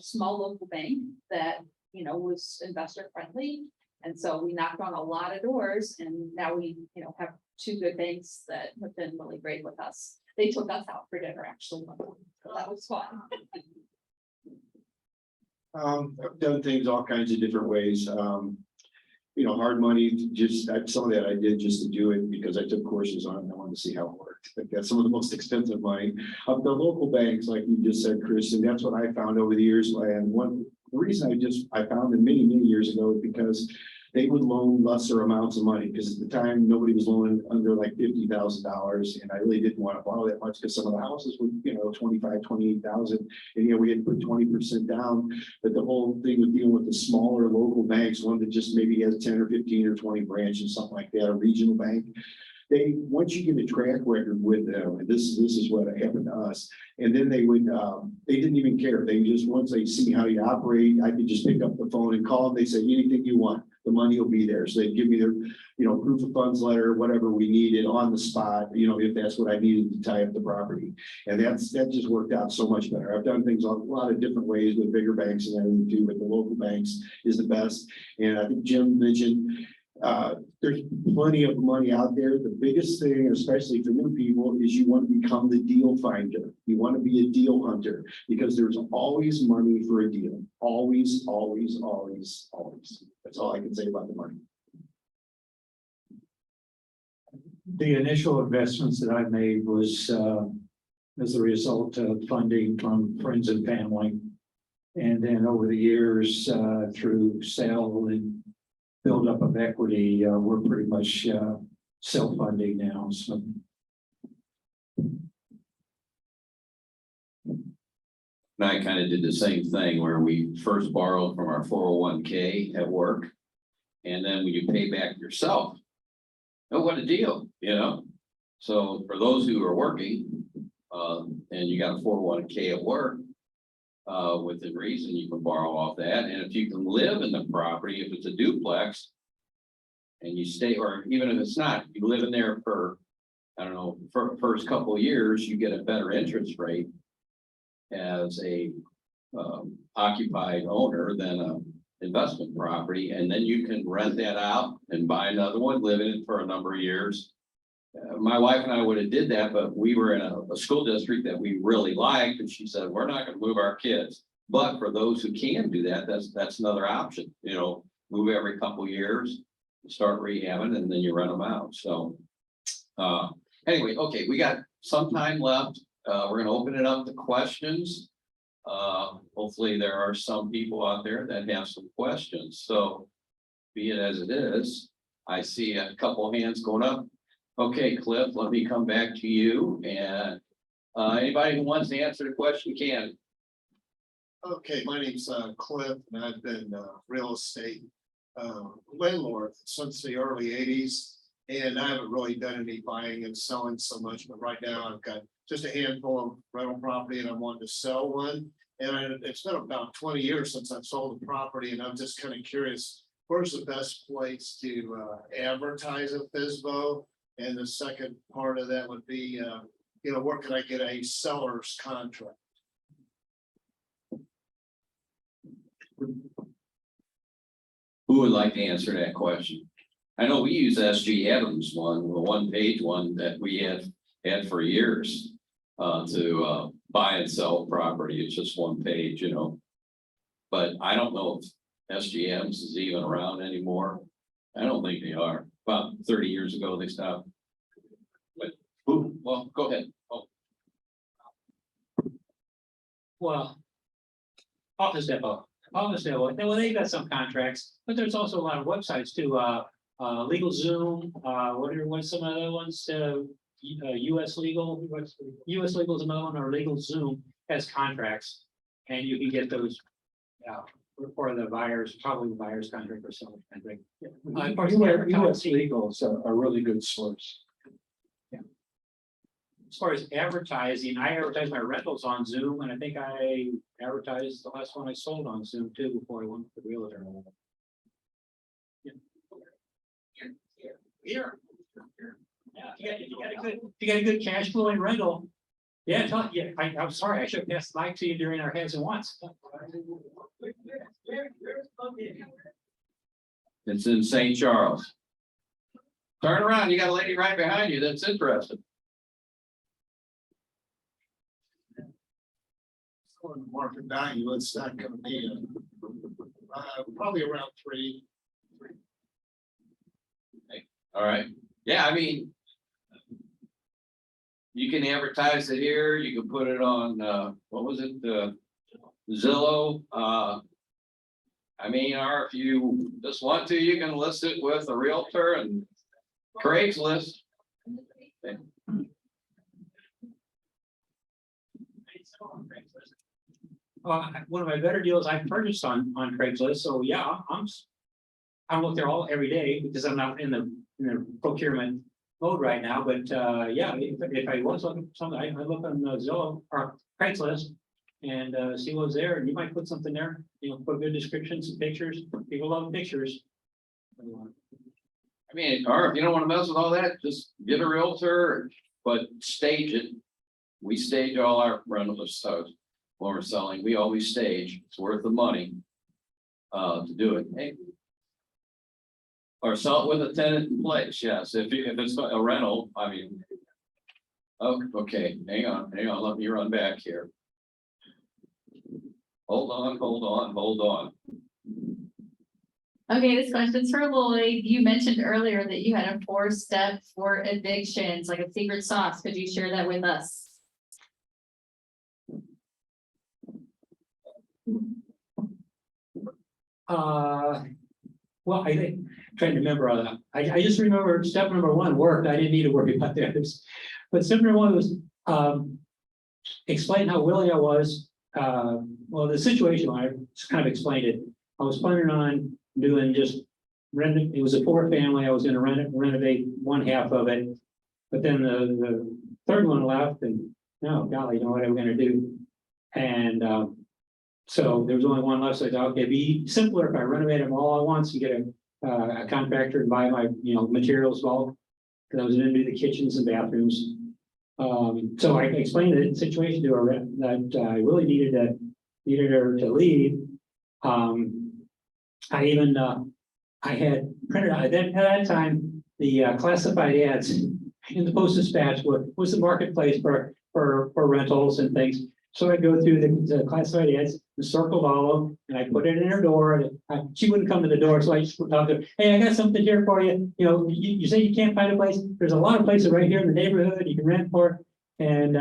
small local bank that, you know, was investor friendly. And so we knocked on a lot of doors, and now we, you know, have 2 good banks that have been really great with us. They took us out for dinner, actually. So that was fun. I've done things all kinds of different ways. You know, hard money, some of that I did just to do it because I took courses on it. I wanted to see how it worked. But that's some of the most expensive money. The local banks, like you just said, Chris, and that's what I found over the years. And the reason I found them many years ago is because they would loan lesser amounts of money, because at the time nobody was loaning under like $50,000, and I really didn't want to borrow that much because some of the houses were, you know, 25, 28,000, and you know we had to put 20% down. But the whole thing with dealing with the smaller local banks, one that just maybe has 10 or 15 or 20 branches, something like that, a regional bank. Once you get a track record with them, and this is what happened to us, and then they didn't even care. They just, once they see how you operate, I could just pick up the phone and call them. They say anything you want, the money will be there. So they'd give me their, you know, proof of funds letter, whatever we needed on the spot, you know, if that's what I needed to tie up the property. And that just worked out so much better. I've done things a lot of different ways with bigger banks and everything too, but the local banks is the best. And I think Jim mentioned, there's plenty of money out there. The biggest thing, especially for new people, is you want to become the deal finder. You want to be a deal hunter, because there's always money for a deal. Always. That's all I can say about the money. The initial investments that I made was as a result of funding from friends and family. And then over the years, through sale and buildup of equity, we're pretty much self-funding now, so. And I kind of did the same thing where we first borrowed from our 401k at work. And then when you pay back yourself, oh, what a deal, you know? So for those who are working, and you got a 401k at work, within reason, you can borrow off that. And if you can live in the property, if it's a duplex, and you stay, or even if it's not, you live in there for, I don't know, for first couple of years, you get a better interest rate as a occupied owner than a investment property, and then you can rent that out and buy another one, live in it for a number of years. My wife and I would have did that, but we were in a school district that we really liked, and she said, we're not going to move our kids. But for those who can do that, that's another option, you know, move every couple of years, start rehabbing, and then you rent them out. So anyway, okay, we got some time left. We're going to open it up to questions. Hopefully there are some people out there that have some questions. So be it as it is, I see a couple of hands going up. Okay, Cliff, let me come back to you, and anybody who wants to answer the question can. Okay, my name's Cliff, and I've been real estate landlord since the early 80s. And I haven't really done any buying and selling so much, but right now I've got just a handful of rental property and I wanted to sell one. And it's been about 20 years since I've sold a property, and I'm just kind of curious, where's the best place to advertise a FSBO? And the second part of that would be, you know, where can I get a seller's contract? Who would like to answer that question? I know we use SG Adams one, the one-page one that we had for years to buy and sell property. It's just one page, you know. But I don't know if SG Adams is even around anymore. I don't think they are. About 30 years ago, they stopped. But who? Well, go ahead. Oh. Well, Office Depot, well, they got some contracts, but there's also a lot of websites too, Legal Zoom, what's some other ones, US Legal, US Legal is another one, or Legal Zoom has contracts, and you can get those, for the buyers, probably the buyer's contract or something. Of course, US Legal is a really good source. As far as advertising, I advertise my rentals on Zoom, and I think I advertised the last one I sold on Zoom too before I went to the realtor. Here. Yeah, if you got a good cash flowing rental. Yeah, I'm sorry, I should have passed the mic to you during our heads and wants. It's in St. Charles. Turn around, you got a lady right behind you that's interested. Market value, it's not going to be probably around 3. All right. Yeah, I mean, you can advertise it here. You can put it on, what was it? Zillow. I mean, or if you just want to, you can list it with a realtor and Craigslist. Okay. One of my better deals I purchased on Craigslist. So yeah, I look there every day because I'm not in the procurement mode right now. But yeah, if I was looking for something, I look on Zillow or Craigslist and see what's there. And you might put something there. You know, put good descriptions, some pictures. People love pictures. I mean, or if you don't want to mess with all that, just get a realtor, but stage it. We stage all our rentals. So when we're selling, we always stage. It's worth the money to do it. Hey. Or sell it with a tenant in place. Yes, if it's a rental, I mean. Oh, okay, hang on, let me run back here. Hold on. Okay, this question's for Lloyd. You mentioned earlier that you had a 4-step for evictions, like a secret sauce. Could you share that with us? Well, I think, trying to remember all that. I just remember step number 1 worked. I didn't need to worry about the others. But step number 1 was, explain how willing I was. Well, the situation, I kind of explained it. I was planning on doing just it was a 4-family. I was gonna renovate one half of it. But then the third one left and, no, golly, you know what I'm gonna do? And, so there was only one left, so I thought, okay, it'd be simpler if I renovate them all at once and get a contractor and buy my, materials bulk. Because I was gonna do the kitchens and bathrooms. So I explained the situation to her that I really needed her to leave. I even, I had printed out, at that time, the classified ads in the Post-Dispatch was the marketplace for rentals and things. So I go through the classified ads, circled all of them, and I put it in her door. And she wouldn't come to the door, so I just talked to her. Hey, I got something here for you. You say you can't find a place. There's a lot of places right here in the neighborhood you can rent for. And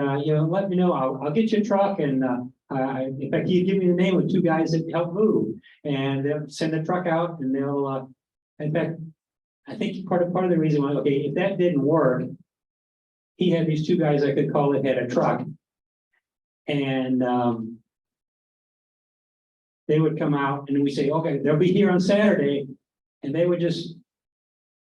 let me know. I'll get you a truck. And in fact, you give me the name of 2 guys that help move, and they'll send the truck out. And they'll, in fact, I think part of the reason why, okay, if that didn't work, he had these 2 guys I could call that had a truck. And they would come out and we say, okay, they'll be here on Saturday. And they would just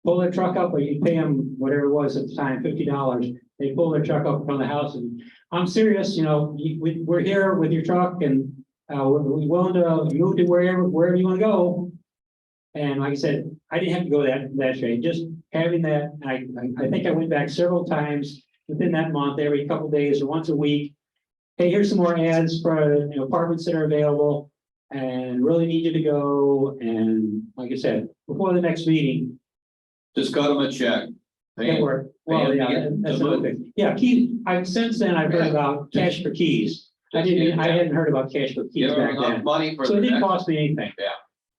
pull their truck up, or you pay them whatever it was at the time, $50. They pull their truck up from the house, and I'm serious, we're here with your truck, and we're willing to move to wherever you want to go. And like I said, I didn't have to go that straight. Just having that, I think I went back several times within that month, every couple of days or once a week. Hey, here's some more ads for apartments that are available, and really need you to go. And like I said, before the next meeting, Just cut them a check. Pay that 'em. worked. Well, Pay 'em to yeah, get that's to another move. thing. Yeah, key. Since then I've heard Yeah. about cash for keys. I hadn't heard about cash for keys Give them back enough then. money for So the it didn't next, cost me anything.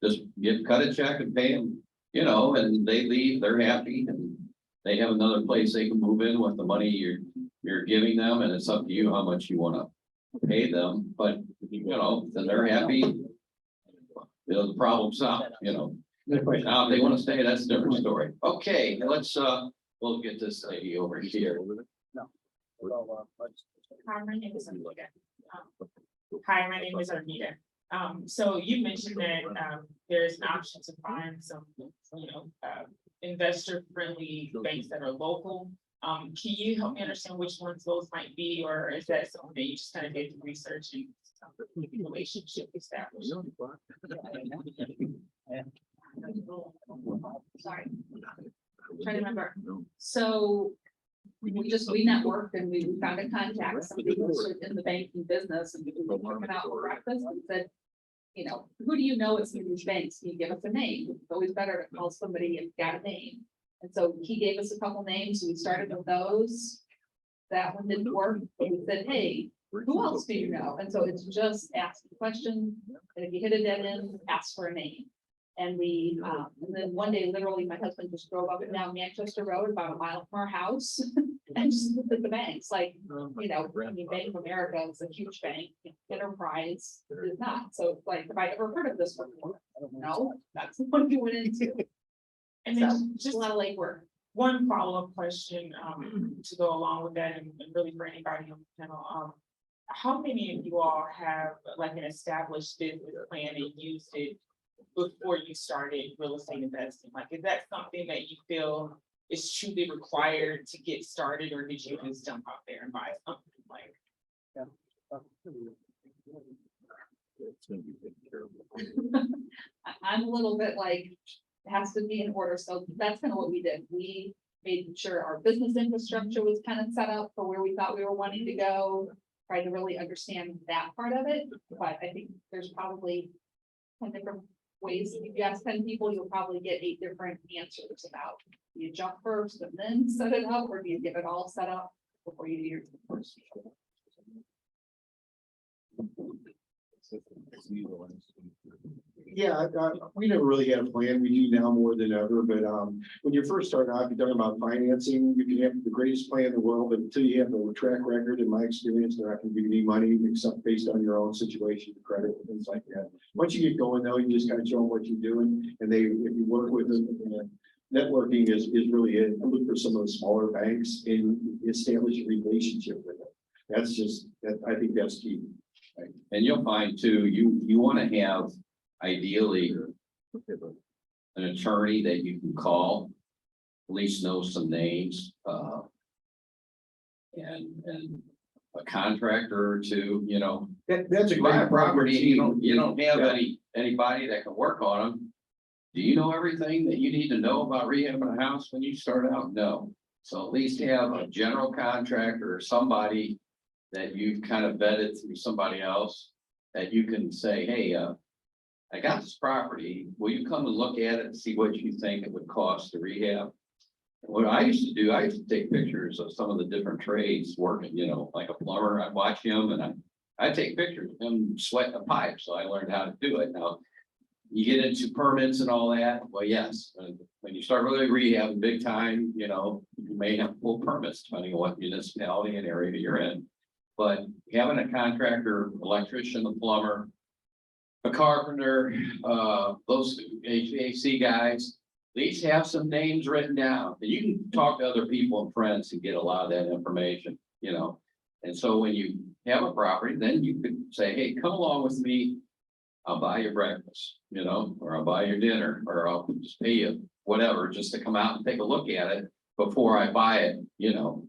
just cut a check and pay them, and they leave, they're happy, and they have another place they can move in with the money you're giving them, and it's up to you how much you wanna pay them, but, then they're happy. The problem's solved, No question. Now, if they wanna stay, that's a different story. Okay, let's, we'll get this lady over here. Hi, my name is Anita. Hi, my name is Anita. So you mentioned that, there's an option to find some, investor-friendly banks that are local. Can you help me understand which ones those might be, or is that something that you just kind of did the research and relationship established? Sorry. Trying to remember. So we networked and we found a contact, somebody who was in the banking business, and we were working out for breakfast and said, who do you know at some of these banks? Can you give us a name? It's always better to call somebody and got a name. And so he gave us a couple names. We started with those. That one didn't work. But we said, hey, who else do you know? And so it's just ask the question. And if you hit a dead end, ask for a name. And and then one day, literally, my husband just drove up and down Manchester Road about a mile from our house and just looked at the banks, like, Bank of America is a huge bank, Enterprise is not. So it's like, have I ever heard of this before? No, that's the one we went into. And So then just just a lot of legwork. one follow-up question, to go along with that, and really for anybody on the panel, how many of you all have like an established business plan and used it before you started real estate investing? Like, is that something that you feel is truly required to get started, or did you just jump out there and buy something like? I'm a little bit like, it has to be in order, so that's kind of what we did. We made sure our business infrastructure was kind of set up for where we thought we were wanting to go. Tried to really understand that part of it, but I think there's probably 10 different ways. If you ask 10 people, you'll probably get 8 different answers about, do you jump first and then set it up, or do you get it all set up before you do your first? Yeah, we never really had a plan. We do now more than ever, but when you first start out, you're talking about financing, you can have the greatest plan in the world, but until you have a track record, in my experience, they're not gonna give you any money except based on your own situation, credit, and things like that. Once you get going though, you just kind of show them what you're doing, and if you work with them, networking is really it. I look for some of the smaller banks and establish a relationship with them. That's just, I think that's key. And you'll find too, you want to have ideally an attorney that you can call, at least know some names, and a contractor or two, you know. That's a To buy great a property, team. you don't have anybody that can work on them. Do you know everything that you need to know about rehabbing a house when you start out? No. So at least have a general contractor or somebody that you've kind of vetted through somebody else that you can say, hey, I got this property. Will you come and look at it and see what you think it would cost to rehab? What I used to do, I used to take pictures of some of the different trades working, you know, like a plumber. I'd watch him and I'd take pictures of him sweating a pipe. So I learned how to do it. Now, you get into permits and all that. Well, yes, when you start really rehabbing big time, you know, you may have full permits depending on what municipality and area you're in. But having a contractor, electrician, a plumber, a carpenter, those HVAC guys, at least have some names written down. And you can talk to other people and friends and get a lot of that information, you know. And so when you have a property, then you could say, hey, come along with me. I'll buy your breakfast, you know, or I'll buy your dinner, or I'll just pay you whatever, just to come out and take a look at it before I buy it, you know,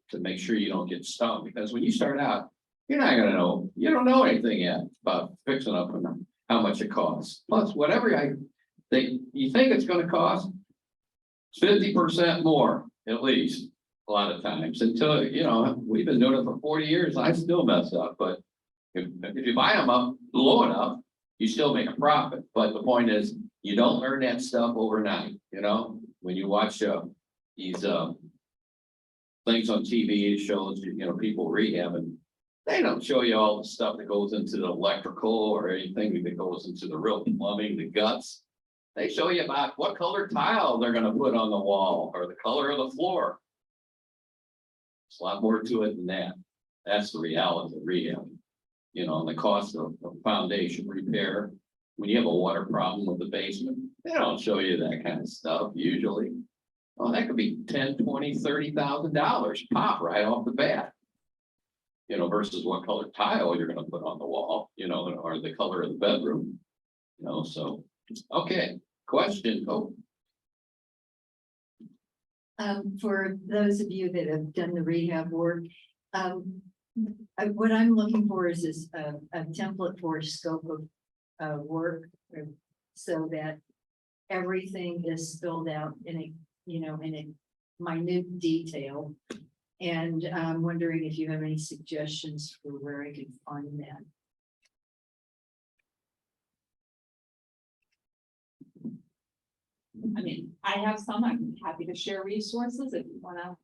to make sure you don't get stung. Because when you start out, you're not gonna know, you don't know anything yet about fixing up and how much it costs. Plus, whatever you think it's gonna cost, 50% more, at least, a lot of times, until, you know, we've been doing it for 40 years, I still mess up, but if you buy them up low enough, you still make a profit. But the point is, you don't learn that stuff overnight, you know, when you watch these things on TV, it shows, you know, people rehabbing. They don't show you all the stuff that goes into the electrical or anything that goes into the real plumbing, the guts. They show you about what color tile they're going to put on the wall or the color of the floor. There's a lot more to it than that. That's the reality of rehab. You know, and the cost of foundation repair. When you have a water problem with the basement, they don't show you that kind of stuff usually. Well, that could be $10,000, $20,000, $30,000 pop right off the bat. You know, versus what color tile you're going to put on the wall, you know, or the color of the bedroom. You know, so, okay, question. Oh. For those of you that have done the rehab work, what I'm looking for is a template for a scope of work, so that everything is spelled out in a, you know, in a minute detail. And I'm wondering if you have any suggestions for where I can find that. I mean, I have some, I'm happy to share resources if you wanna.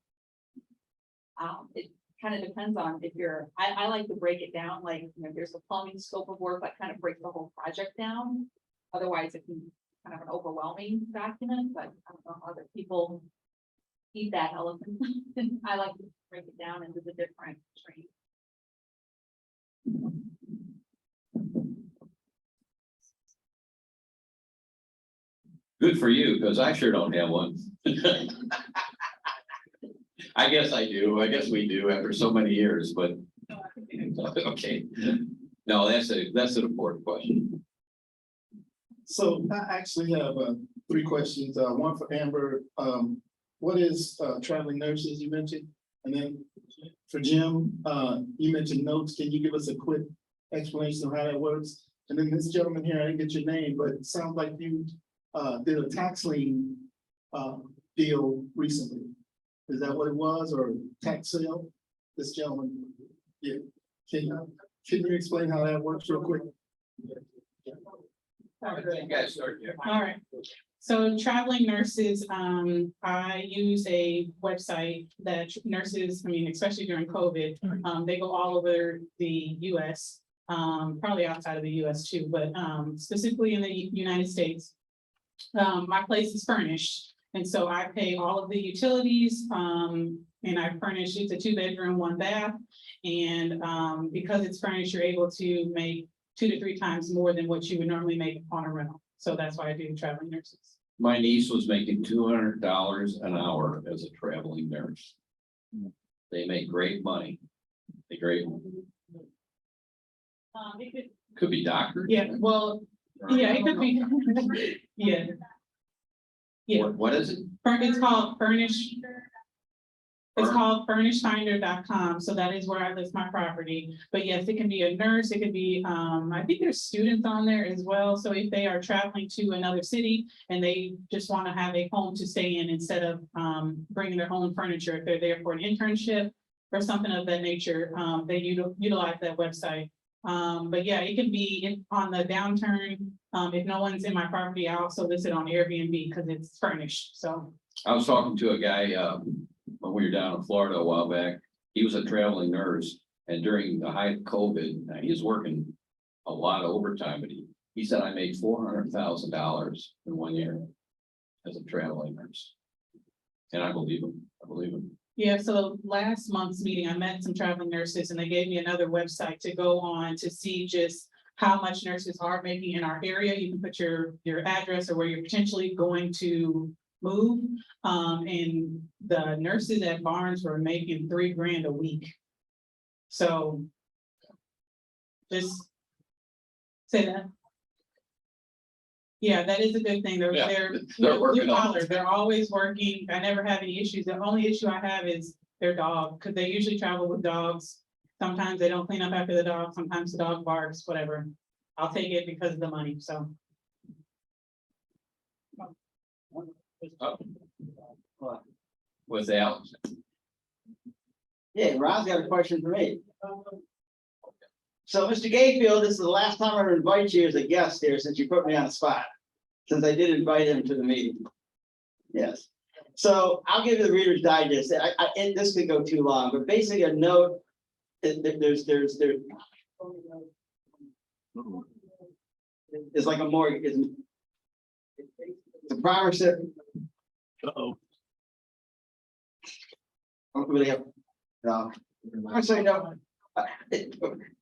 It kind of depends on if you're, I like to break it down, like, you know, there's a plumbing scope of work, like kind of break the whole project down. Otherwise, it can be kind of an overwhelming document, but I don't know how other people eat that elephant. I like to break it down into the different trades. Good for you, because I sure don't have one. I guess I do. I guess we do after so many years, but okay. No, that's an important question. So I actually have 3 questions. One for Amber. What is traveling nurses you mentioned? And then for Jim, you mentioned notes. Can you give us a quick explanation of how that works? And then this gentleman here, I didn't get your name, but it sounds like you did a tax lien deal recently. Is that what it was, or tax sale? This gentleman, yeah. Can you explain how that works real quick? You guys start here. All right. So traveling nurses, I use a website that nurses, I mean, especially during COVID, they go all over the US. probably outside of the US too, but, specifically in the United States. My place is furnished, and so I pay all of the utilities, and I furnish, it's a 2-bedroom, 1 bath. And, because it's furnished, you're able to make 2 to 3 times more than what you would normally make on a rental. So that's why I do traveling nurses. My niece was making $200 an hour as a traveling nurse. They make great money. They great, It could be doctor. yeah, well, yeah, it could be, yeah. Yeah, What is it? it's called Furnish. It's called furnishfinder.com, so that is where I list my property. But yes, it can be a nurse, it could be, I think there's students on there as well. So if they are traveling to another city and they just want to have a home to stay in instead of bringing their own furniture, if they're there for an internship or something of that nature, they utilize that website. But yeah, it can be on the downturn. If no one's in my property, I also list it on Airbnb because it's furnished, so. I was talking to a guy, when we were down in Florida a while back. He was a traveling nurse, and during the height of COVID, he was working a lot of overtime, but he said, I made $400,000 in 1 year as a traveling nurse. And I believe him. Yeah, so last month's meeting, I met some traveling nurses and they gave me another website to go on to see just how much nurses are making in our area. You can put your address or where you're potentially going to move. And the nurses at Barnes were making $3 grand a week. So just say that. Yeah, that is a good thing. They're working blue on collar. They're always working. I never have any issues. The only issue I have is their dog, because they usually travel with dogs. Sometimes they don't clean up after the dog. Sometimes the dog barks, whatever. I'll take it because of the money, so. With Alex. Yeah, Ron's got a question for me. So, Mr. Gayfield, this is the last time I invite you as a guest here since you put me on the spot. Since I did invite him to the meeting. Yes. So I'll give you the Reader's Digest. This could go too long, but basically a note. There's like a mortgage. It's a promissory. Uh-oh. I don't really have. No. I say no.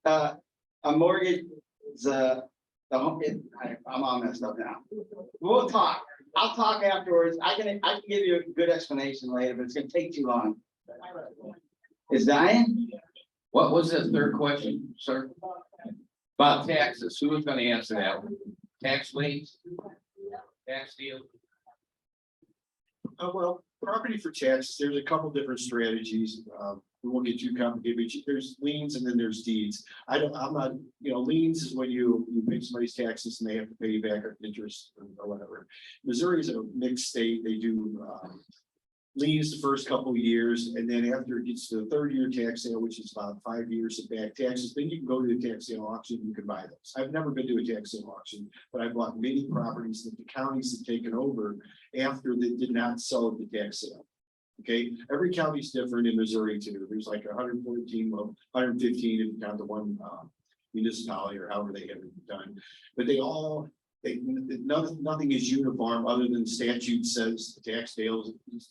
A mortgage is I'm all messed up now. We'll talk. I'll talk afterwards. I can give you a good explanation later, but it's gonna take too long. Is Diane? What was the third question, sir? About taxes. Who was gonna answer that one? Tax liens? Tax deal? Well, property for taxes, there's a couple different strategies. We won't get too complicated, but there's liens and then there's deeds. I'm not, liens is when you pay somebody's taxes and they have to pay you back interest or whatever. Missouri is a mixed state. They do liens the first couple of years, and then after it gets to the 3rd year tax sale, which is about 5 years of back taxes, then you can go to the tax sale auction, you can buy those. I've never been to a tax sale auction, but I bought many properties that the counties have taken over after they did not sell at the tax sale. Okay, every county's different in Missouri too. There's like 114, well, 115 if you count the one municipality or however they have it done. But nothing is uniform other than statute says the tax sale is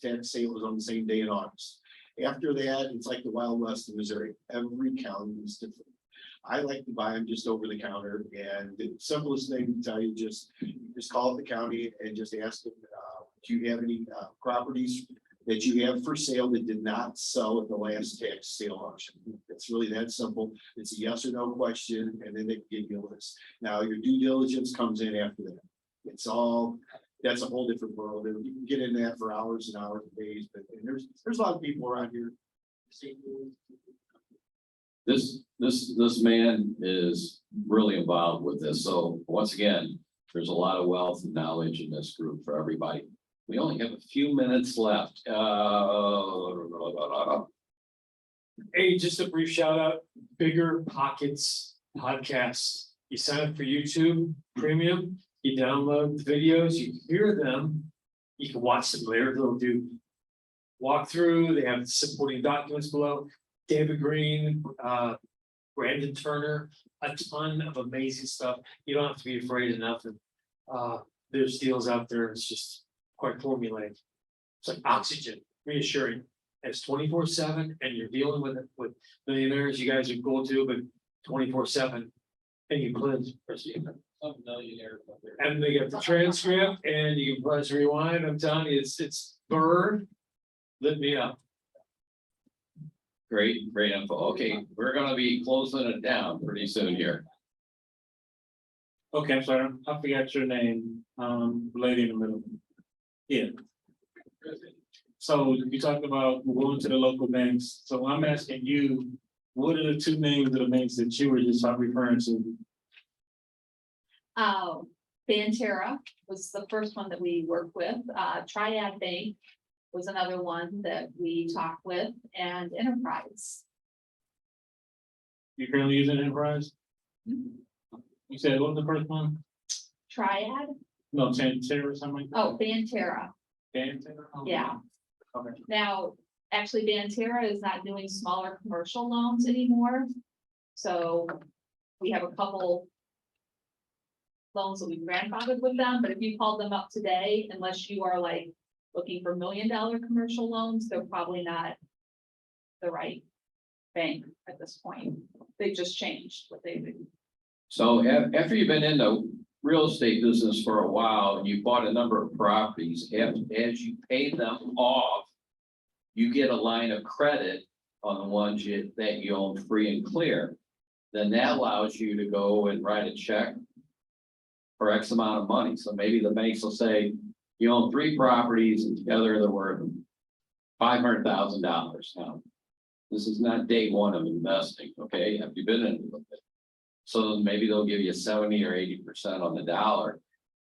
on the same day in August. After that, it's like the Wild West in Missouri. Every county is different. I like to buy them just over the counter, and the simplest thing to tell you, just call the county and just ask them, do you have any properties that you have for sale that did not sell at the last tax sale auction? It's really that simple. It's a yes or no question, and then they can give you a list. Now, your due diligence comes in after that. That's a whole different world. And you can get in that for hours and hours and days, but there's a lot of people around here. This man is really involved with this. So once again, there's a lot of wealth and knowledge in this group for everybody. We only have a few minutes left. Hey, just a brief shout out, Bigger Pockets Podcast. You sign up for YouTube Premium, you download the videos, you hear them, you can watch them later. They'll do walkthrough, they have supporting documents below. David Green, Brandon Turner, a ton of amazing stuff. You don't have to be afraid of nothing. There's deals out there, it's just quite formulaic. It's like oxygen, reassuring. It's 24/7 and you're dealing with it with millionaires, you guys are going to, but 24/7. And you cleanse. Some millionaires out there. And they get the transcript and you can press rewind. I'm telling you, it's bird. Lit me up. Great info. Okay, we're gonna be closing it down pretty soon here. Okay, I'm sorry, I forgot your name, lady in the middle. Yeah. So you talked about going to the local banks, so I'm asking you, what are the two names of the banks that you were just referring to? Banterra was the first one that we worked with. Triad Bank was another one that we talked with, and Enterprise. You currently using Enterprise? You said, what was the first one? Triad? No, Santerra or something? Oh, Banterra, Banterra? Oh, yeah. Okay. Now, actually, Banterra is not doing smaller commercial loans anymore. So we have a couple loans that we grandfathered with them, but if you called them up today, unless you are like looking for $1 million commercial loans, they're probably not the right bank at this point. They just changed what they do. So after you've been in the real estate business for a while, and you bought a number of properties, as you pay them off, you get a line of credit on the ones that you own free and clear. Then that allows you to go and write a check for X amount of money. So maybe the banks will say, you own 3 properties and together they're worth $500,000. Now, this is not day one of investing, okay? Have you been in it? So maybe they'll give you 70 or 80% on the dollar,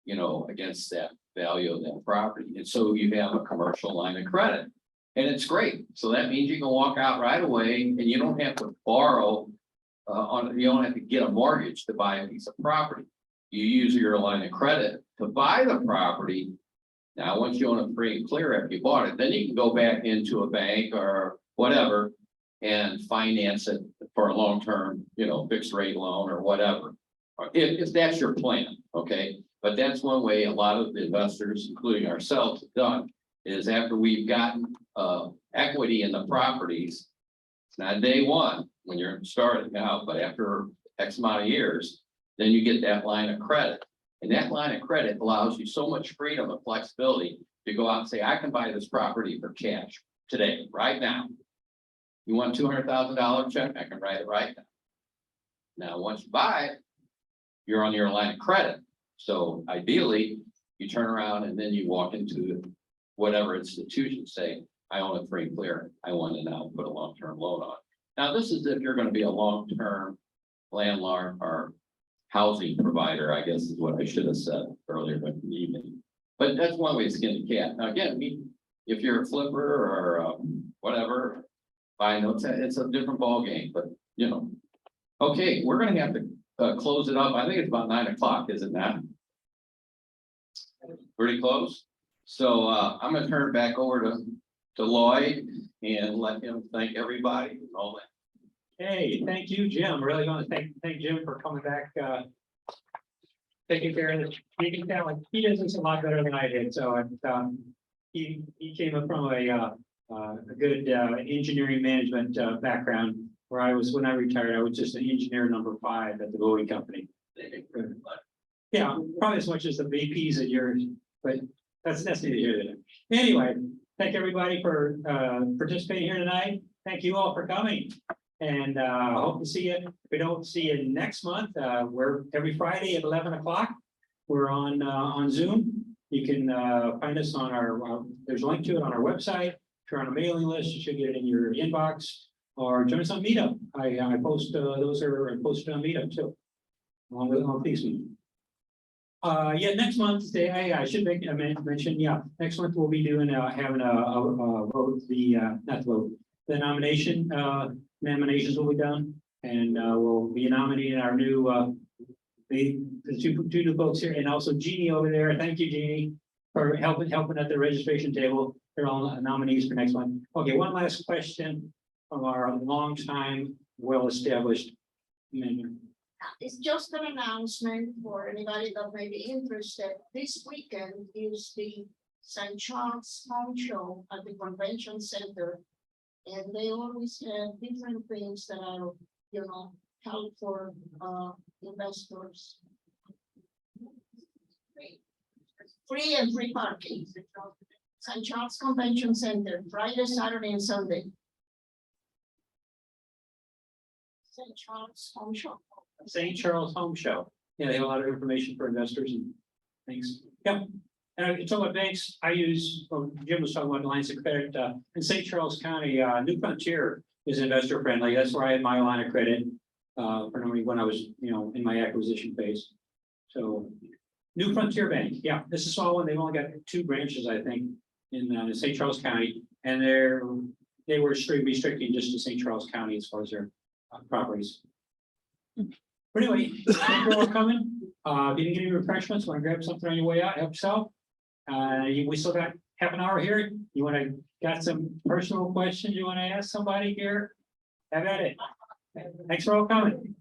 you know, against that value of that property. And so you have a commercial line of credit. And it's great. So that means you can walk out right away and you don't have to borrow you don't have to get a mortgage to buy a piece of property. You use your line of credit to buy the property. Now, once you own it free and clear after you bought it, then you can go back into a bank or whatever and finance it for a long-term, you know, fixed rate loan or whatever. If that's your plan, okay? But that's one way a lot of the investors, including ourselves, have done, is after we've gotten equity in the properties, it's not day one when you're starting out, but after X amount of years, then you get that line of credit. And that line of credit allows you so much freedom and flexibility to go out and say, I can buy this property for cash today, right now. You want $200,000 check? I can write it right now. Now, once you buy it, you're on your line of credit. So ideally, you turn around and then you walk into whatever institution, say, I own it free and clear. I want to now put a long-term loan on. Now, this is if you're going to be a long-term landlord or housing provider, I guess is what I should have said earlier in the evening. But that's one way to skin the cat. Now, again, if you're a flipper or whatever, I know it's a different ballgame, but you know. Okay, we're going to have to close it up. I think it's about 9 o'clock, is it not? Pretty close. So I'm going to turn it back over to Lloyd and let him thank everybody and all that. Hey, thank you, Jim. Really want to thank Jim for coming back, taking care of this meeting. He does this a lot better than I did. So he came up from a good engineering management background, where I was, when I retired, I was just an engineer number 5 at the voting company. Yeah, probably as much as the VPs at yours, but that's neither here nor there. Anyway, thank everybody for participating here tonight. Thank you all for coming. And hope to see you. If we don't see you next month, we're every Friday at 11 o'clock. We're on Zoom. You can find us on our, there's a link to it on our website. If you're on a mailing list, you should get it in your inbox, or join us on Meetup. I post those are posted on Meetup too, along with all these meetings. Yeah, next month, I should mention, yeah, next month we'll be doing having a vote, the nomination, nominations will be done, and we'll be nominating our new the two new folks here, and also Jeannie over there. Thank you, Jeannie, for helping at the registration table. They're all nominees for next month. Okay, one last question from our longtime, well-established Amendment. It's just an announcement for anybody that may be interested. This weekend is the St. Charles Home Show at the Convention Center. And they always have different things that are, help for investors. Free and free parking. St. Charles Convention Center, Friday, Saturday, and Sunday. St. Charles Home Show. St. Charles Home Show. Yeah, they have a lot of information for investors and things. Yep. And it's about banks. I use, Jim was talking about lines of credit, in St. Charles County, New Frontier is investor friendly. That's where I had my line of credit. For normally when I was, in my acquisition phase. So New Frontier Bank, yeah, this is a small one. They've only got 2 branches, I think, in St. Charles County. And they were restricting just to St. Charles County as far as their properties. But anyway, thank you all for coming. If you didn't get any refreshments, want to grab something on your way out, help yourself. We still got half an hour here. Got some personal questions you want to ask somebody here? Have at it. Thanks for all coming.